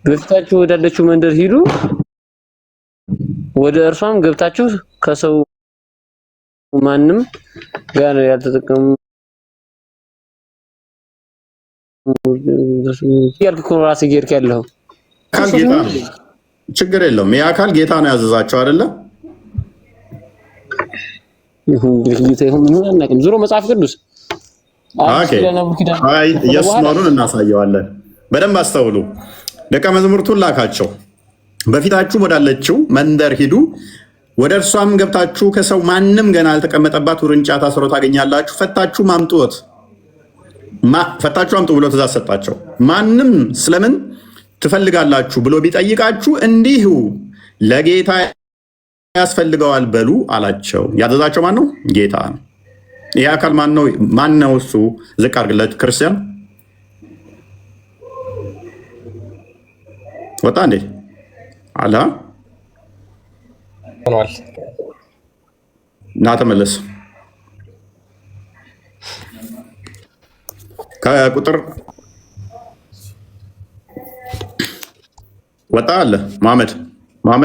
በፊታችሁ ወዳለችው መንደር ሂዱ፣ ወደ እርሷም ገብታችሁ ከሰው ማንም ጋር ያልተጠቀሙ ያልክ እኮ ራስህ ጌርክ ያለው ጌታ ነው። ችግር የለውም። ያ አካል ጌታ ነው ያዘዛቸው አይደለ? ዞሮ መጽሐፍ ቅዱስ ኢየሱስ መሆኑን እናሳየዋለን። በደንብ አስተውሉ። ደቀ መዛሙርቱን ላካቸው። በፊታችሁ ወዳለችው መንደር ሂዱ፣ ወደ እርሷም ገብታችሁ ከሰው ማንም ገና ያልተቀመጠባት ውርንጫ ታስሮ ታገኛላችሁ፣ ፈታችሁ አምጡት። ፈታችሁ አምጡ ብሎ ትእዛዝ ሰጣቸው። ማንም ስለምን ትፈልጋላችሁ ብሎ ቢጠይቃችሁ እንዲሁ ለጌታ ያስፈልገዋል በሉ አላቸው። ያዘዛቸው ማን ነው? ጌታ ነው። ይህ አካል ማን ነው? ማን ነው እሱ? ዝቅ አድርግለት ክርስቲያን። ወጣ እንዴ? አላ ሆኗል። ና ተመለስ። ከቁጥር ወጣ አለ መሐመድ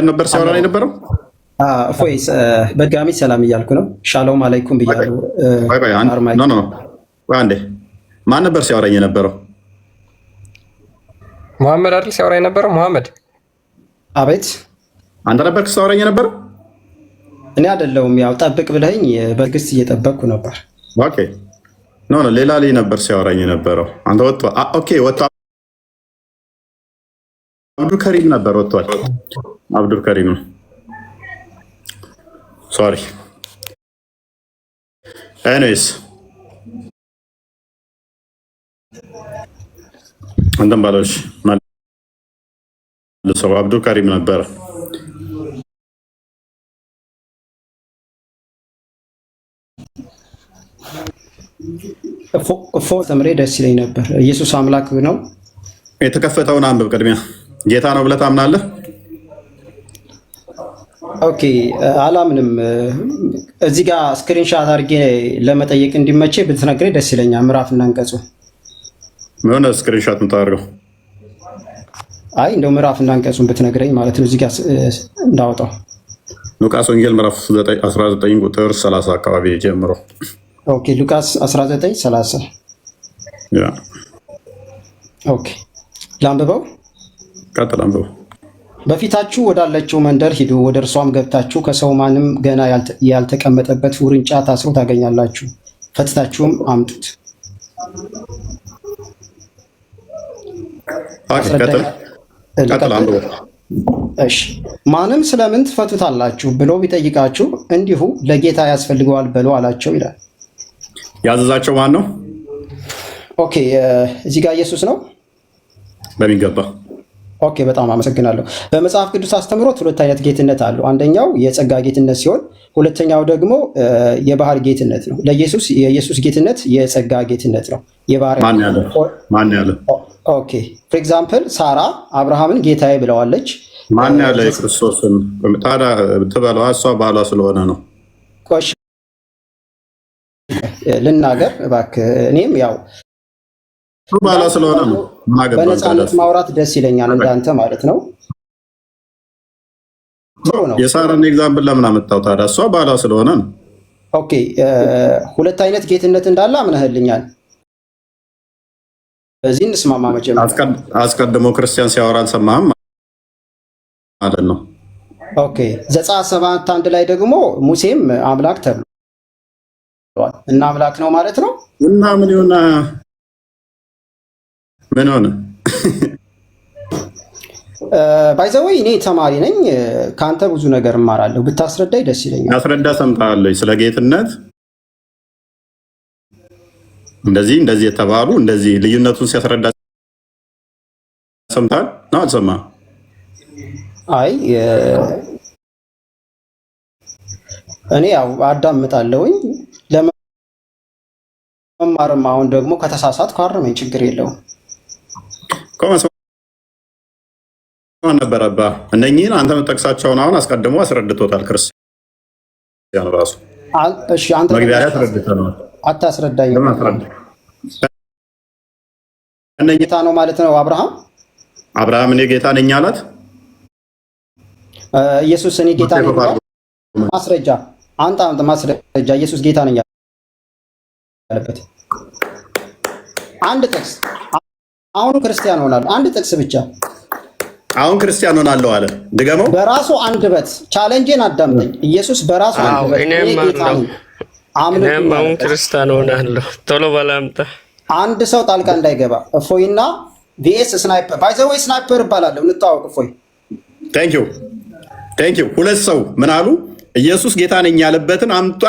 ነበር ሲያወራ የነበረው። እፎይ በድጋሚ ሰላም እያልኩ ነው። ሻሎም አለይኩም ብያለሁ። አንዴ ማን ነበር ሲያወራኝ የነበረው? መሐመድ አይደል ሲያወራ የነበረው? መሐመድ አቤት። አንተ ነበር ሲያወራኝ የነበረው? እኔ አይደለሁም። ያው ጠብቅ ብለኝ በትዕግስት እየጠበቅኩ ነበር። ኦኬ ኖ ሌላ ልጅ ነበር ሲያወራኝ የነበረው። አንተ ወጥቶ ኦኬ ወጥቶ አብዱል ከሪም ነበር ወጥቷል። አብዱል ከሪም ነው። ሶሪ ኤኒዌይስ አንተም ባለሽ መልሰው አብዱል ከሪም ነበረ። እፎ ተምሬ ደስ ይለኝ ነበር። ኢየሱስ አምላክ ነው። የተከፈተውን አንብብ። ቅድሚያ ጌታ ነው ብለህ ታምናለህ? ኦኬ አላምንም። እዚህ ጋር ስክሪንሻት አድርጌ ለመጠየቅ እንዲመቼ ብትነግረኝ ደስ ይለኛል። ምዕራፍና አንቀጹ ምን ስክሪንሻት የምታደርገው? አይ እንደው ምዕራፍና አንቀጹን ብትነግረኝ ማለት ነው። እዚህ ጋር እንዳወጣው ሉቃስ ወንጌል ምዕራፍ 19 ቁጥር 30 አካባቢ ጀምሮ። ኦኬ ሉቃስ 19:30 ያ ኦኬ ላንብበው። ቀጥል አንብበው። በፊታችሁ ወዳለችው መንደር ሂዱ፣ ወደ እርሷም ገብታችሁ ከሰው ማንም ገና ያልተቀመጠበት ውርንጫ ታስሮ ታገኛላችሁ፣ ፈትታችሁም አምጡት። እሺ ማንም ስለምን ትፈቱታላችሁ ብሎ ቢጠይቃችሁ እንዲሁ ለጌታ ያስፈልገዋል በሉ አላቸው ይላል። ያዘዛቸው ማን ነው? ኦኬ እዚህ ጋር ኢየሱስ ነው በሚገባ። ኦኬ በጣም አመሰግናለሁ። በመጽሐፍ ቅዱስ አስተምሮት ሁለት አይነት ጌትነት አሉ። አንደኛው የጸጋ ጌትነት ሲሆን ሁለተኛው ደግሞ የባህር ጌትነት ነው። ለኢየሱስ የኢየሱስ ጌትነት የጸጋ ጌትነት ነው። የባህር ማን ያለ? ኦኬ ፎር ኤግዛምፕል ሳራ አብርሃምን ጌታዬ ብለዋለች። ማን ያለ? የክርስቶስን ታዲያ ትበለዋ እሷ ባሏ ስለሆነ ነው። ቆሽ ልናገር እባክህ። እኔም ያው ባሏ ስለሆነ ነው። በነፃነት ማውራት ደስ ይለኛል እንዳንተ ማለት ነው። የሳራን ኤግዛምፕል ለምን አመጣው ታዲያ? እሷ ባሏ ስለሆነ ነው። ኦኬ ሁለት አይነት ጌትነት እንዳለ አምነህልኛል። በዚህ እንስማማ። መጀመሪያ አስቀድሞ ክርስቲያን ሲያወራ አልሰማህም ማለት ነው። ኦኬ ዘጸአት 7:1 ላይ ደግሞ ሙሴም አምላክ ተብሏል እና አምላክ ነው ማለት ነው። እና ምን ሆነ? ምን ሆነ? ባይዘወይ እኔ ተማሪ ነኝ፣ ከአንተ ብዙ ነገር እማራለሁ። ብታስረዳኝ ደስ ይለኛል። ያስረዳ ሰምተሃለች? ስለ ጌትነት እንደዚህ የተባሉ እንደዚህ ልዩነቱን ሲያስረዳ ሰምተሃል ነው? አልሰማህም? አይ እኔ ያው አዳምጣለሁኝ ለመማርም። አሁን ደግሞ ከተሳሳትኩ አርመኝ፣ ችግር የለውም። ነበረባ እነኚህን አንተ የምጠቅሳቸውን አሁን አስቀድሞ አስረድቶታል ክርስቲያን ራሱ። እሺ አንተ መግቢያ ላይ አስረድተናል። አታስረዳኝ። ጌታ ነው ማለት ነው አብርሃም እኔ ጌታ ነኝ አላት። ኢየሱስ እኔ ጌታ ነኝ አላት። ማስረጃ አንተ ማስረጃ ኢየሱስ ጌታ ነኝ ያለበት አንድ ጥቅስ። አሁን ክርስቲያን ሆናለሁ። አንድ ጥቅስ ብቻ። አሁን ክርስቲያን ሆናለሁ አለ። ድገመው። በራሱ አንደበት ቻሌንጅን አዳምጠኝ። ኢየሱስ በራሱ አንደበት እኔም አሁን ክርስቲያን ሆናለሁ። ቶሎ በላምጣ። አንድ ሰው ጣልቃ እንዳይገባ። እፎይና ቪኤስ ስናይፐር ባይዘወይ ስናይፐር እባላለሁ። እንታወቅ። እፎይ ቴንክ ዩ። ሁለት ሰው ምን አሉ? ኢየሱስ ጌታ ነኝ ያለበትን አምጣ።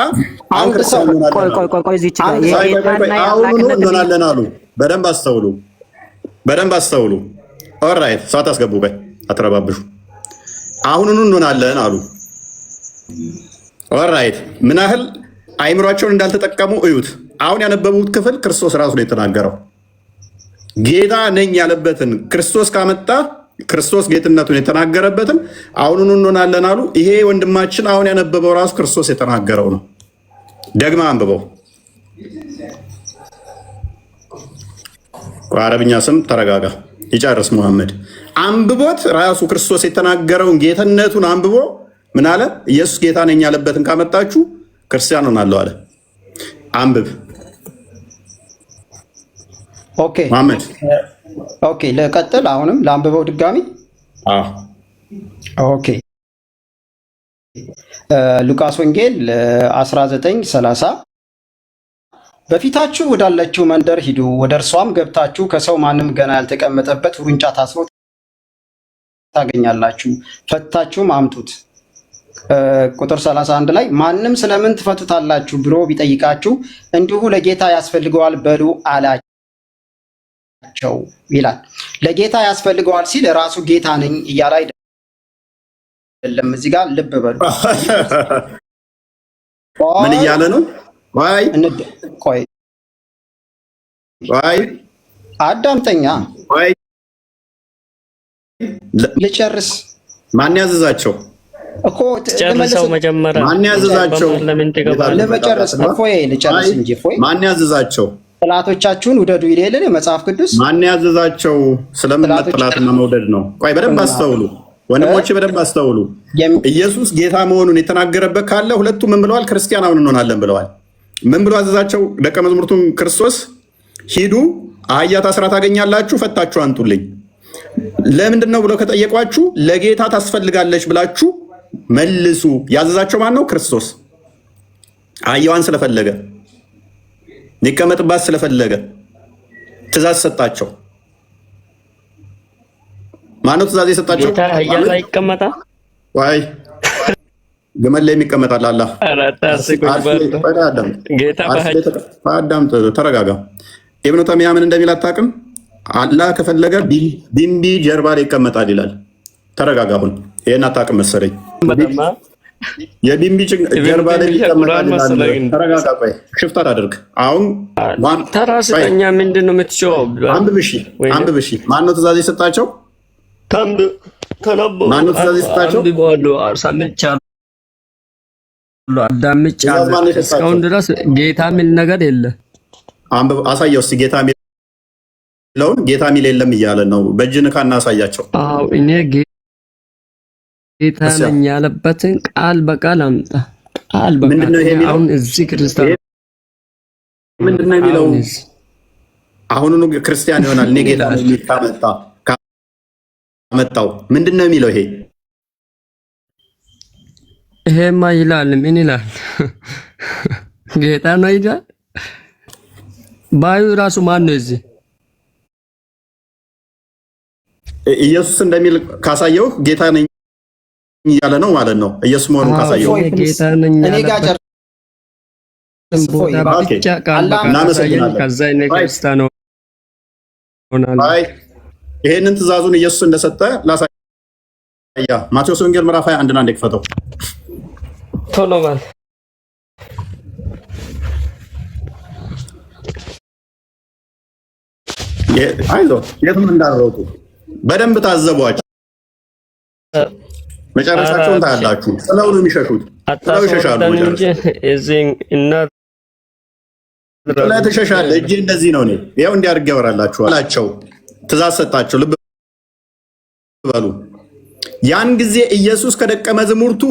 አሁን ክርስቲያን እንሆናለን አሉ። በደንብ አስተውሉ። ኦራይት ሰዓት አስገቡ። በይ አትረባብሹ። አሁኑኑ እንሆናለን አሉ። ኦራይት ምን ያህል አይምሯቸውን እንዳልተጠቀሙ እዩት። አሁን ያነበቡት ክፍል ክርስቶስ ራሱ ነው የተናገረው። ጌታ ነኝ ያለበትን ክርስቶስ ካመጣ ክርስቶስ ጌትነቱን የተናገረበትን አሁኑን እንሆናለን አሉ። ይሄ ወንድማችን አሁን ያነበበው ራሱ ክርስቶስ የተናገረው ነው። ደግማ አንብበው። አረብኛ ስም ተረጋጋ፣ ይጨርስ መሐመድ። አንብቦት ራሱ ክርስቶስ የተናገረውን ጌትነቱን አንብቦ ምን አለ? ኢየሱስ ጌታ ነኝ ያለበትን ካመጣችሁ ክርስቲያን ሆናለሁ አለ። አንብብ ኦኬ መሐመድ። ኦኬ ለቀጥል። አሁንም ለአንብበው ድጋሚ። ኦኬ ሉቃስ ወንጌል 19:30 በፊታችሁ ወዳለችው መንደር ሂዱ፣ ወደ እርሷም ገብታችሁ ከሰው ማንም ገና ያልተቀመጠበት ውርንጫ ታስሮ ታገኛላችሁ፣ ፈታችሁም አምጡት። ቁጥር 31 ላይ ማንም ስለምን ትፈቱታላችሁ ብሎ ቢጠይቃችሁ እንዲሁ ለጌታ ያስፈልገዋል በሉ አላቸው ይላል። ለጌታ ያስፈልገዋል ሲል ራሱ ጌታ ነኝ እያለ አይደለም። እዚህ ጋር ልብ በሉ። ምን እያለ ነው? ቆይ አዳምጠኛ፣ ልጨርስ። ማን ያዘዛቸው እኮ ጨርሰው መጀመሪያ ማን ያዘዛቸው? ለመጨረስ እፎይ ልጨርስ እንጂ እፎይ። ማን ያዘዛቸው? ጥላቶቻችሁን ውደዱ ይሌልን መጽሐፍ ቅዱስ። ማን ያዘዛቸው? ስለምን ጥላትና መውደድ ነው? ቆይ በደንብ አስተውሉ ወንድሞቼ፣ በደንብ አስተውሉ። ኢየሱስ ጌታ መሆኑን የተናገረበት ካለ ሁለቱም ምን ብለዋል? ክርስቲያን አሁን እንሆናለን ብለዋል። ምን ብሎ አዘዛቸው? ደቀ መዝሙርቱን ክርስቶስ ሂዱ፣ አህያ ታስራ ታገኛላችሁ፣ ፈታችሁ አንጡልኝ። ለምንድን ነው ብለው ከጠየቋችሁ ለጌታ ታስፈልጋለች ብላችሁ መልሱ። ያዘዛቸው ማን ነው? ክርስቶስ። አህያዋን ስለፈለገ ሊቀመጥባት ስለፈለገ ትእዛዝ ሰጣቸው። ማነው ትእዛዝ የሰጣቸው? ጌታ አህያ ላይ ይቀመጣል። ወይ ግመል ላይ የሚቀመጣል? አላህ አዳምጥ፣ ተረጋጋ። ኢብኑ ተይሚያ ምን እንደሚል አታውቅም? አላህ ከፈለገ ቢንቢ ጀርባ ላይ ይቀመጣል ይላል። ተረጋጋ። አሁን ይሄን አታውቅም መሰለኝ። የቢንቢ ጀርባ ላይ ይቀመጣል ይላል። ተረጋጋ። ቆይ ሽፍት አድርግ። አሁን ተራስጠኛ ምንድን ነው የምትጮኸው? አንብብ። ማነው ትእዛዝ የሰጣቸው? ማነው ትእዛዝ የሰጣቸው? አዳምጫለሁ። እስካሁን ድረስ ጌታ የሚል ነገር የለ። አሳየው እስኪ ጌታ የሚለውን። ጌታ የሚል የለም እያለ ነው። በእጅ ንካና አሳያቸው። እኔ ጌታ ነኝ ያለበትን ቃል በቃል አምጣ። ቃል በቃል አሁን እዚህ ክርስቲያን ምንድን ነው የሚለው? አሁኑኑ ክርስቲያን ይሆናል። እኔ ጌታ ነኝ ካመጣው ምንድን ነው የሚለው? ይሄማ ይላል። ምን ይላል? ጌታ ነው ይላል። ባዩ ራሱ ማን ነው? እዚህ ኢየሱስ እንደሚል ካሳየው ጌታ ነኝ እያለ ነው ማለት ነው። ኢየሱስ መሆኑን ካሳየው ጌታ ነኝ ያለበት ቦታ ብቻ ቃል በቃል ከዛ ክርስቲያን ሆናል። ይሄንን ትእዛዙን ኢየሱስ እንደሰጠ ላሳያ። ማቴዎስ ወንጌል ምዕራፍ 21 አንድ ክፈተው ቶሎ በል። አይዞህ የትም እንዳልሮጡ በደንብ ታዘቧቸው። መጨረሻቸውን ታያላችሁ። ጥለው ነው የሚሸሹት። ጥለው ይሸሻሉ። ጥለው ትሸሻለህ። እጅ እንደዚህ ነው። ይኸው እንዲያርግ ያወራላችሁ አላቸው። ትእዛዝ ሰጣቸው። ልብ በሉ። ያን ጊዜ ኢየሱስ ከደቀ መዛሙርቱ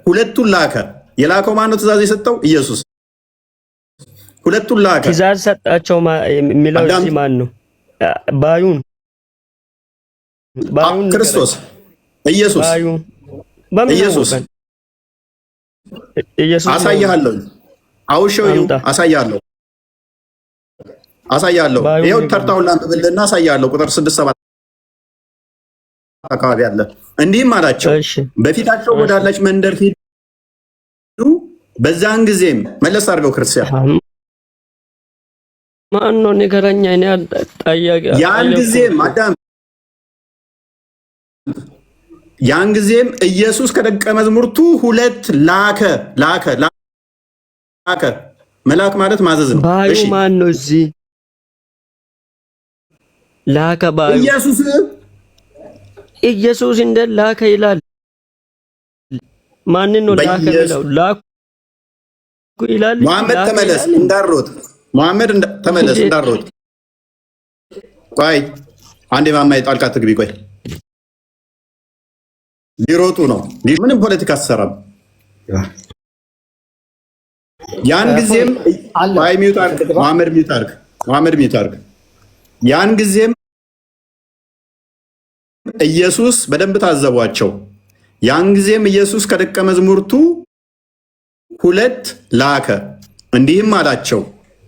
ሁለቱን ላከ። የላከው ማን ነው? ትእዛዝ የሰጠው ኢየሱስ። ሁለቱን ላከ። ትእዛዝ ሰጣቸው የሚለው እዚህ ማን ነው? ባዩን ክርስቶስ ኢየሱስ አሳያለሁ። አውሸው አሳያለሁ። ይኸው ተርታውን ላንብብልና አሳያለሁ። ቁጥር 6-7 አካባቢ አለ። እንዲህም አላቸው፣ በፊታቸው ወዳለች መንደር ሂዱ። በዛን ጊዜም መለስ አድርገው ክርስቲያን ማን ነው ንገረኛ። እኔ አልጠያቂ ያን ጊዜም ኢየሱስ ከደቀ መዝሙርቱ ሁለት ላከ። መላክ ማለት ማዘዝ ነው። ባዩ ማን ነው? እዚህ ላከ ባዩ ኢየሱስ እንደ ላከ ይላል። ማንን ነው ላከ የሚለው? ላኩ ይላል። መሐመድ ተመለስ እንዳሮጥ መሐመድ ተመለስ እንዳሮጥ። ቆይ አንዴ ማማይ ጣልቃ ትግቢ። ቆይ ሊሮጡ ነው። ምንም ፖለቲካ አሰራም። ያን ጊዜም አይ ሚውት አድርግ መሐመድ ሚውት አድርግ። ያን ጊዜም ኢየሱስ በደንብ ታዘቧቸው። ያን ጊዜም ኢየሱስ ከደቀ መዝሙርቱ 2 ላከ፣ እንዲህም አላቸው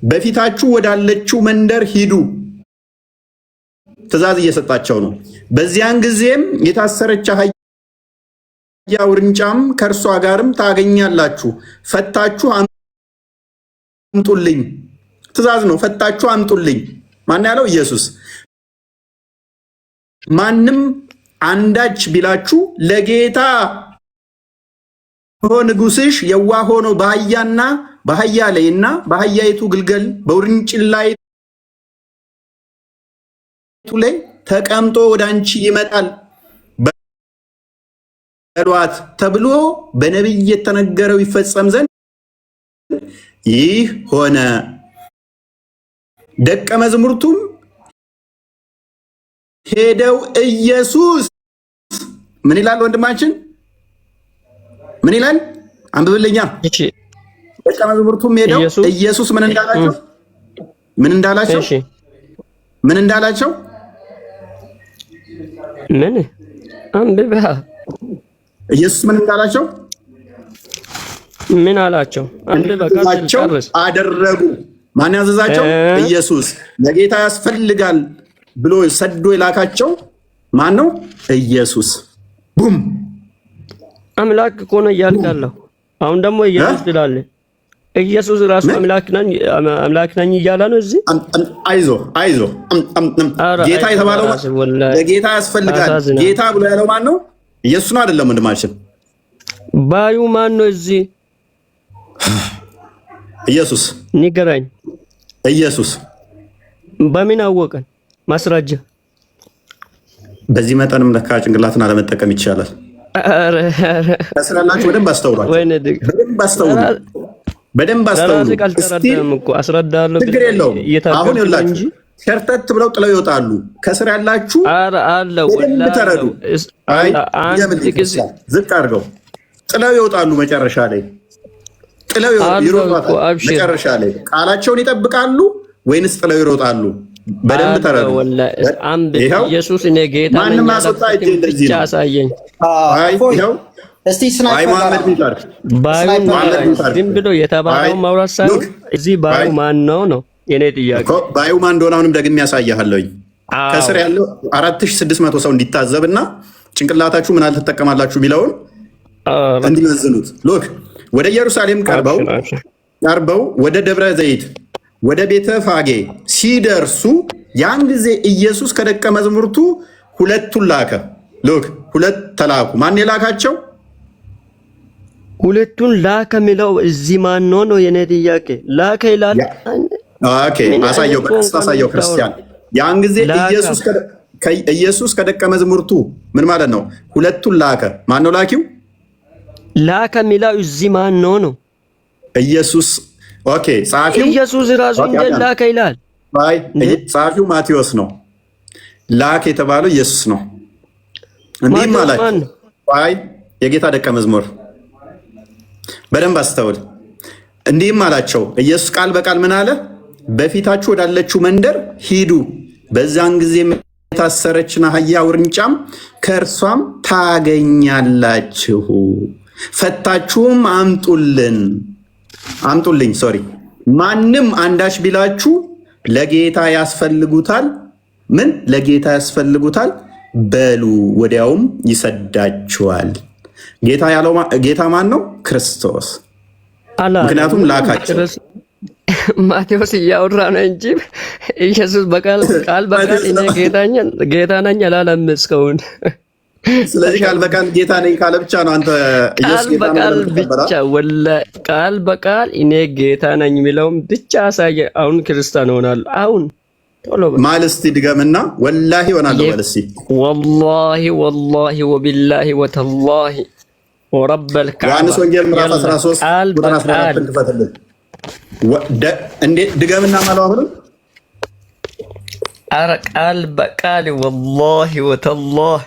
በፊታችሁ ወዳለችው መንደር ሂዱ። ትእዛዝ እየሰጣቸው ነው። በዚያን ጊዜም የታሰረች አህያ ውርንጫም ከእርሷ ጋርም ታገኛላችሁ፣ ፈታችሁ አምጡልኝ። ትእዛዝ ነው። ፈታችሁ አምጡልኝ። ማን ያለው? ኢየሱስ። ማንም አንዳች ቢላችሁ ለጌታ ንጉሥሽ የዋህ ሆኖ በአህያ ላይና በአህያይቱ ግልገል በውርንጭላይቱ ላይ ተቀምጦ ወደ አንቺ ይመጣል በሏት ተብሎ በነቢይ የተነገረው ይፈጸም ዘንድ ይህ ሆነ። ደቀ መዝሙርቱም ሄደው ኢየሱስ ምን ይላል? ወንድማችን ምን ይላል? አንብብልኛ። ደቀ መዝሙርቱም ሄደው ኢየሱስ ምን እንዳላቸው ምን እንዳላቸው ምን አንብባ። ኢየሱስ ምን እንዳላቸው ምን አላቸው? አንብባ። አደረጉ። ማን ያዘዛቸው? ኢየሱስ። ለጌታ ያስፈልጋል ብሎ ሰዶ የላካቸው ማን ነው? ኢየሱስ። ቡም አምላክ እኮ ነው እያልክ ያለው። አሁን ደግሞ ኢየሱስ ትላለህ። ኢየሱስ ራሱ አምላክ ነኝ እያለ ነው እዚህ። አይዞ ጌታ የተባለው ለጌታ ያስፈልጋል ጌታ ብሎ ያለው ማን ነው? ኢየሱስ ነው አይደለም? ወንድማችን ባዩ ማን ነው እዚህ? ኢየሱስ። ንገረኝ። ኢየሱስ። በምን አወቀን? ማስረጃ። በዚህ መጠንም ለካ ጭንቅላትን አለመጠቀም ይቻላል። ስላላችሁ በደንብ አስተውሉ። በደንብ አስተውሉ። ችግር የለውም። አሁን ይኸውላችሁ ሸርተት ብለው ጥለው ይወጣሉ። ከስር ያላችሁ በደንብ ተረዱ። ዝቅ አድርገው ጥለው ይወጣሉ። መጨረሻ ላይ ጥለው ይሮጣሉ። መጨረሻ ላይ ቃላቸውን ይጠብቃሉ ወይንስ ጥለው ይሮጣሉ? በደንብ ተረዱ። ኢየሱስ እኔ ጌታ ማንም ማስወጣ እጄ እንደዚህ ነው። ይኸው እስቲ ስናይ ዝም ብሎ የተባለው ማውራት ሳይሆን እዚህ ባዩ ማን ነው የኔ ጥያቄ። ባዩ ማን እንደሆነ አሁንም ደግሜ ያሳያለሁኝ። ከስር ያለው 4600 ሰው እንዲታዘብና ጭንቅላታችሁ ምን አልተጠቀማላችሁ የሚለውን እንዲመዝኑት። ሎክ ወደ ኢየሩሳሌም ቀርበው ወደ ደብረ ዘይት ወደ ቤተ ፋጌ ሲደርሱ ያን ጊዜ ኢየሱስ ከደቀ መዝሙርቱ 2 ላከ። ሎክ 2 ተላኩ። ማን የላካቸው? 2 ላከ የሚለው እዚህ ማን ነው የኔ ጥያቄ። ላከ ይላል። ኦኬ አሳየው፣ በቀስታ አሳየው ክርስቲያን። ያን ጊዜ ኢየሱስ ከደቀ መዝሙርቱ ምን ማለት ነው? 2 ላከ። ማን ነው ላኪው? ላከ የሚለው እዚህ ማን ነው? ኢየሱስ። ኦኬ ጻፊው ኢየሱስ ራሱ እንደ ላከ ይላል። አይ ጻፊው ማቴዎስ ነው። ላከ የተባለው ኢየሱስ ነው። እንዲህ ማለት አይ የጌታ ደቀ መዝሙር በደንብ አስተውል። እንዲህም አላቸው ኢየሱስ ቃል በቃል ምን አለ? በፊታችሁ ወዳለችው መንደር ሂዱ፣ በዛን ጊዜ የታሰረችን አህያ ውርንጫም ከእርሷም ታገኛላችሁ፣ ፈታችሁም አምጡልኝ። ሶሪ ማንም አንዳች ቢላችሁ ለጌታ ያስፈልጉታል። ምን ለጌታ ያስፈልጉታል በሉ፣ ወዲያውም ይሰዳችኋል። ጌታ ያለው ጌታ ማን ነው? ክርስቶስ። ምክንያቱም ላካቸው። ማቴዎስ እያወራ ነው እንጂ ኢየሱስ ቃል በቃል እኔ ጌታ ነኝ አላለም እስካሁን። ስለዚህ ቃል በቃል ጌታ ነኝ ካለ ብቻ ነው አንተ ኢየሱስ ጌታ ነው ብቻ። ወላሂ ቃል በቃል እኔ ጌታ ነኝ የሚለውም ብቻ አሳየ። አሁን ክርስቲያን ሆናለሁ። አሁን ቶሎ በል ማል እስቲ ድገምና ወላሂ ሆናለሁ በል እስቲ። ወላሂ ወላሂ ወቢላሂ ወተላሂ ወረበል ከዕባ ዮሐንስ ወንጌል ምዕራፍ 13 ቁጥር 14 ክፈትልን። እንዴት ድገምና ማለው አሁንም ኧረ ቃል በቃል ወላሂ ወተላሂ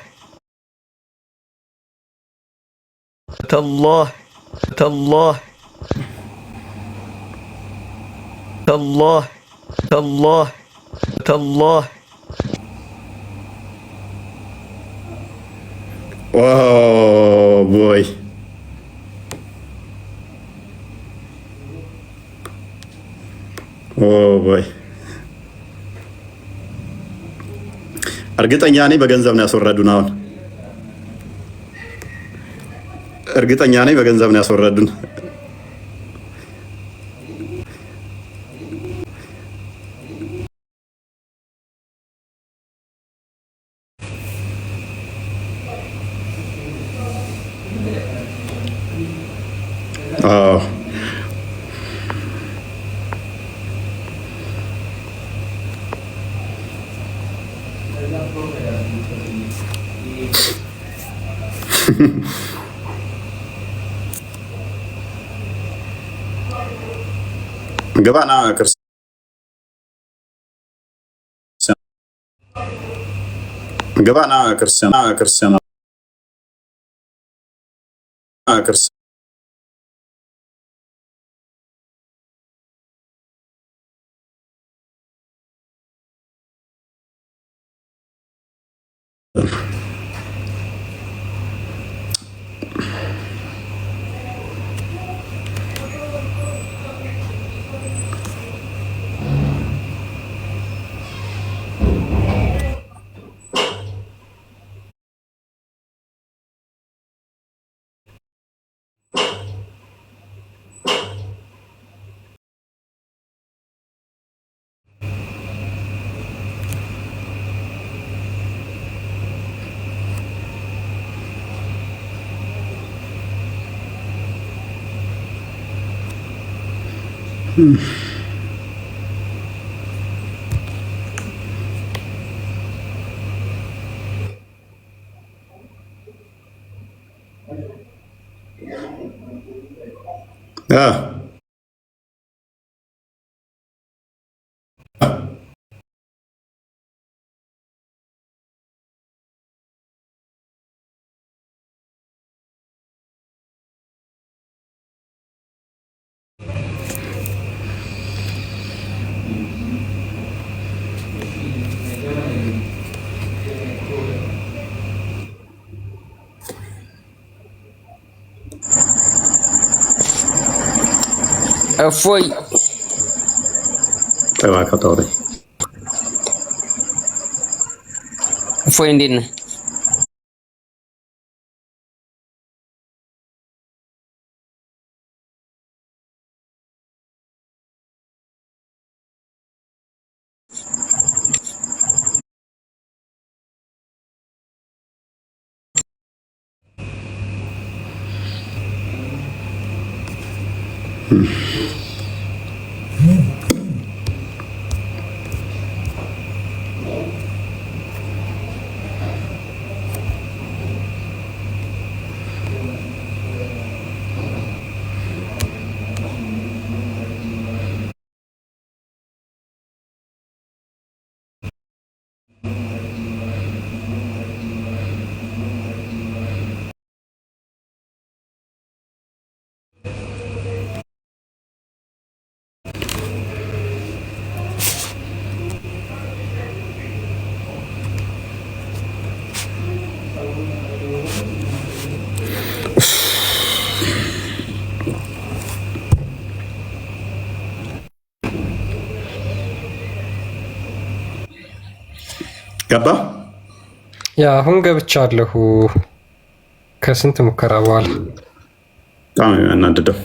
ተላሂ ተላሂ ተላሂ ተላሂ ተላሂ ኦ ቦይ ኦ ቦይ እርግጠኛ ነኝ በገንዘብ ነው ያስወረዱን። አሁን እርግጠኛ ነኝ በገንዘብ ነው ያስወረዱን። አዎ ገባና ክርስቲያን ገባና ክርስቲያን እፎይ እፎይ እንዴት ነህ? ገባ ያ አሁን ገብቻለሁ ከስንት ሙከራ በኋላ። በጣም ያናድደው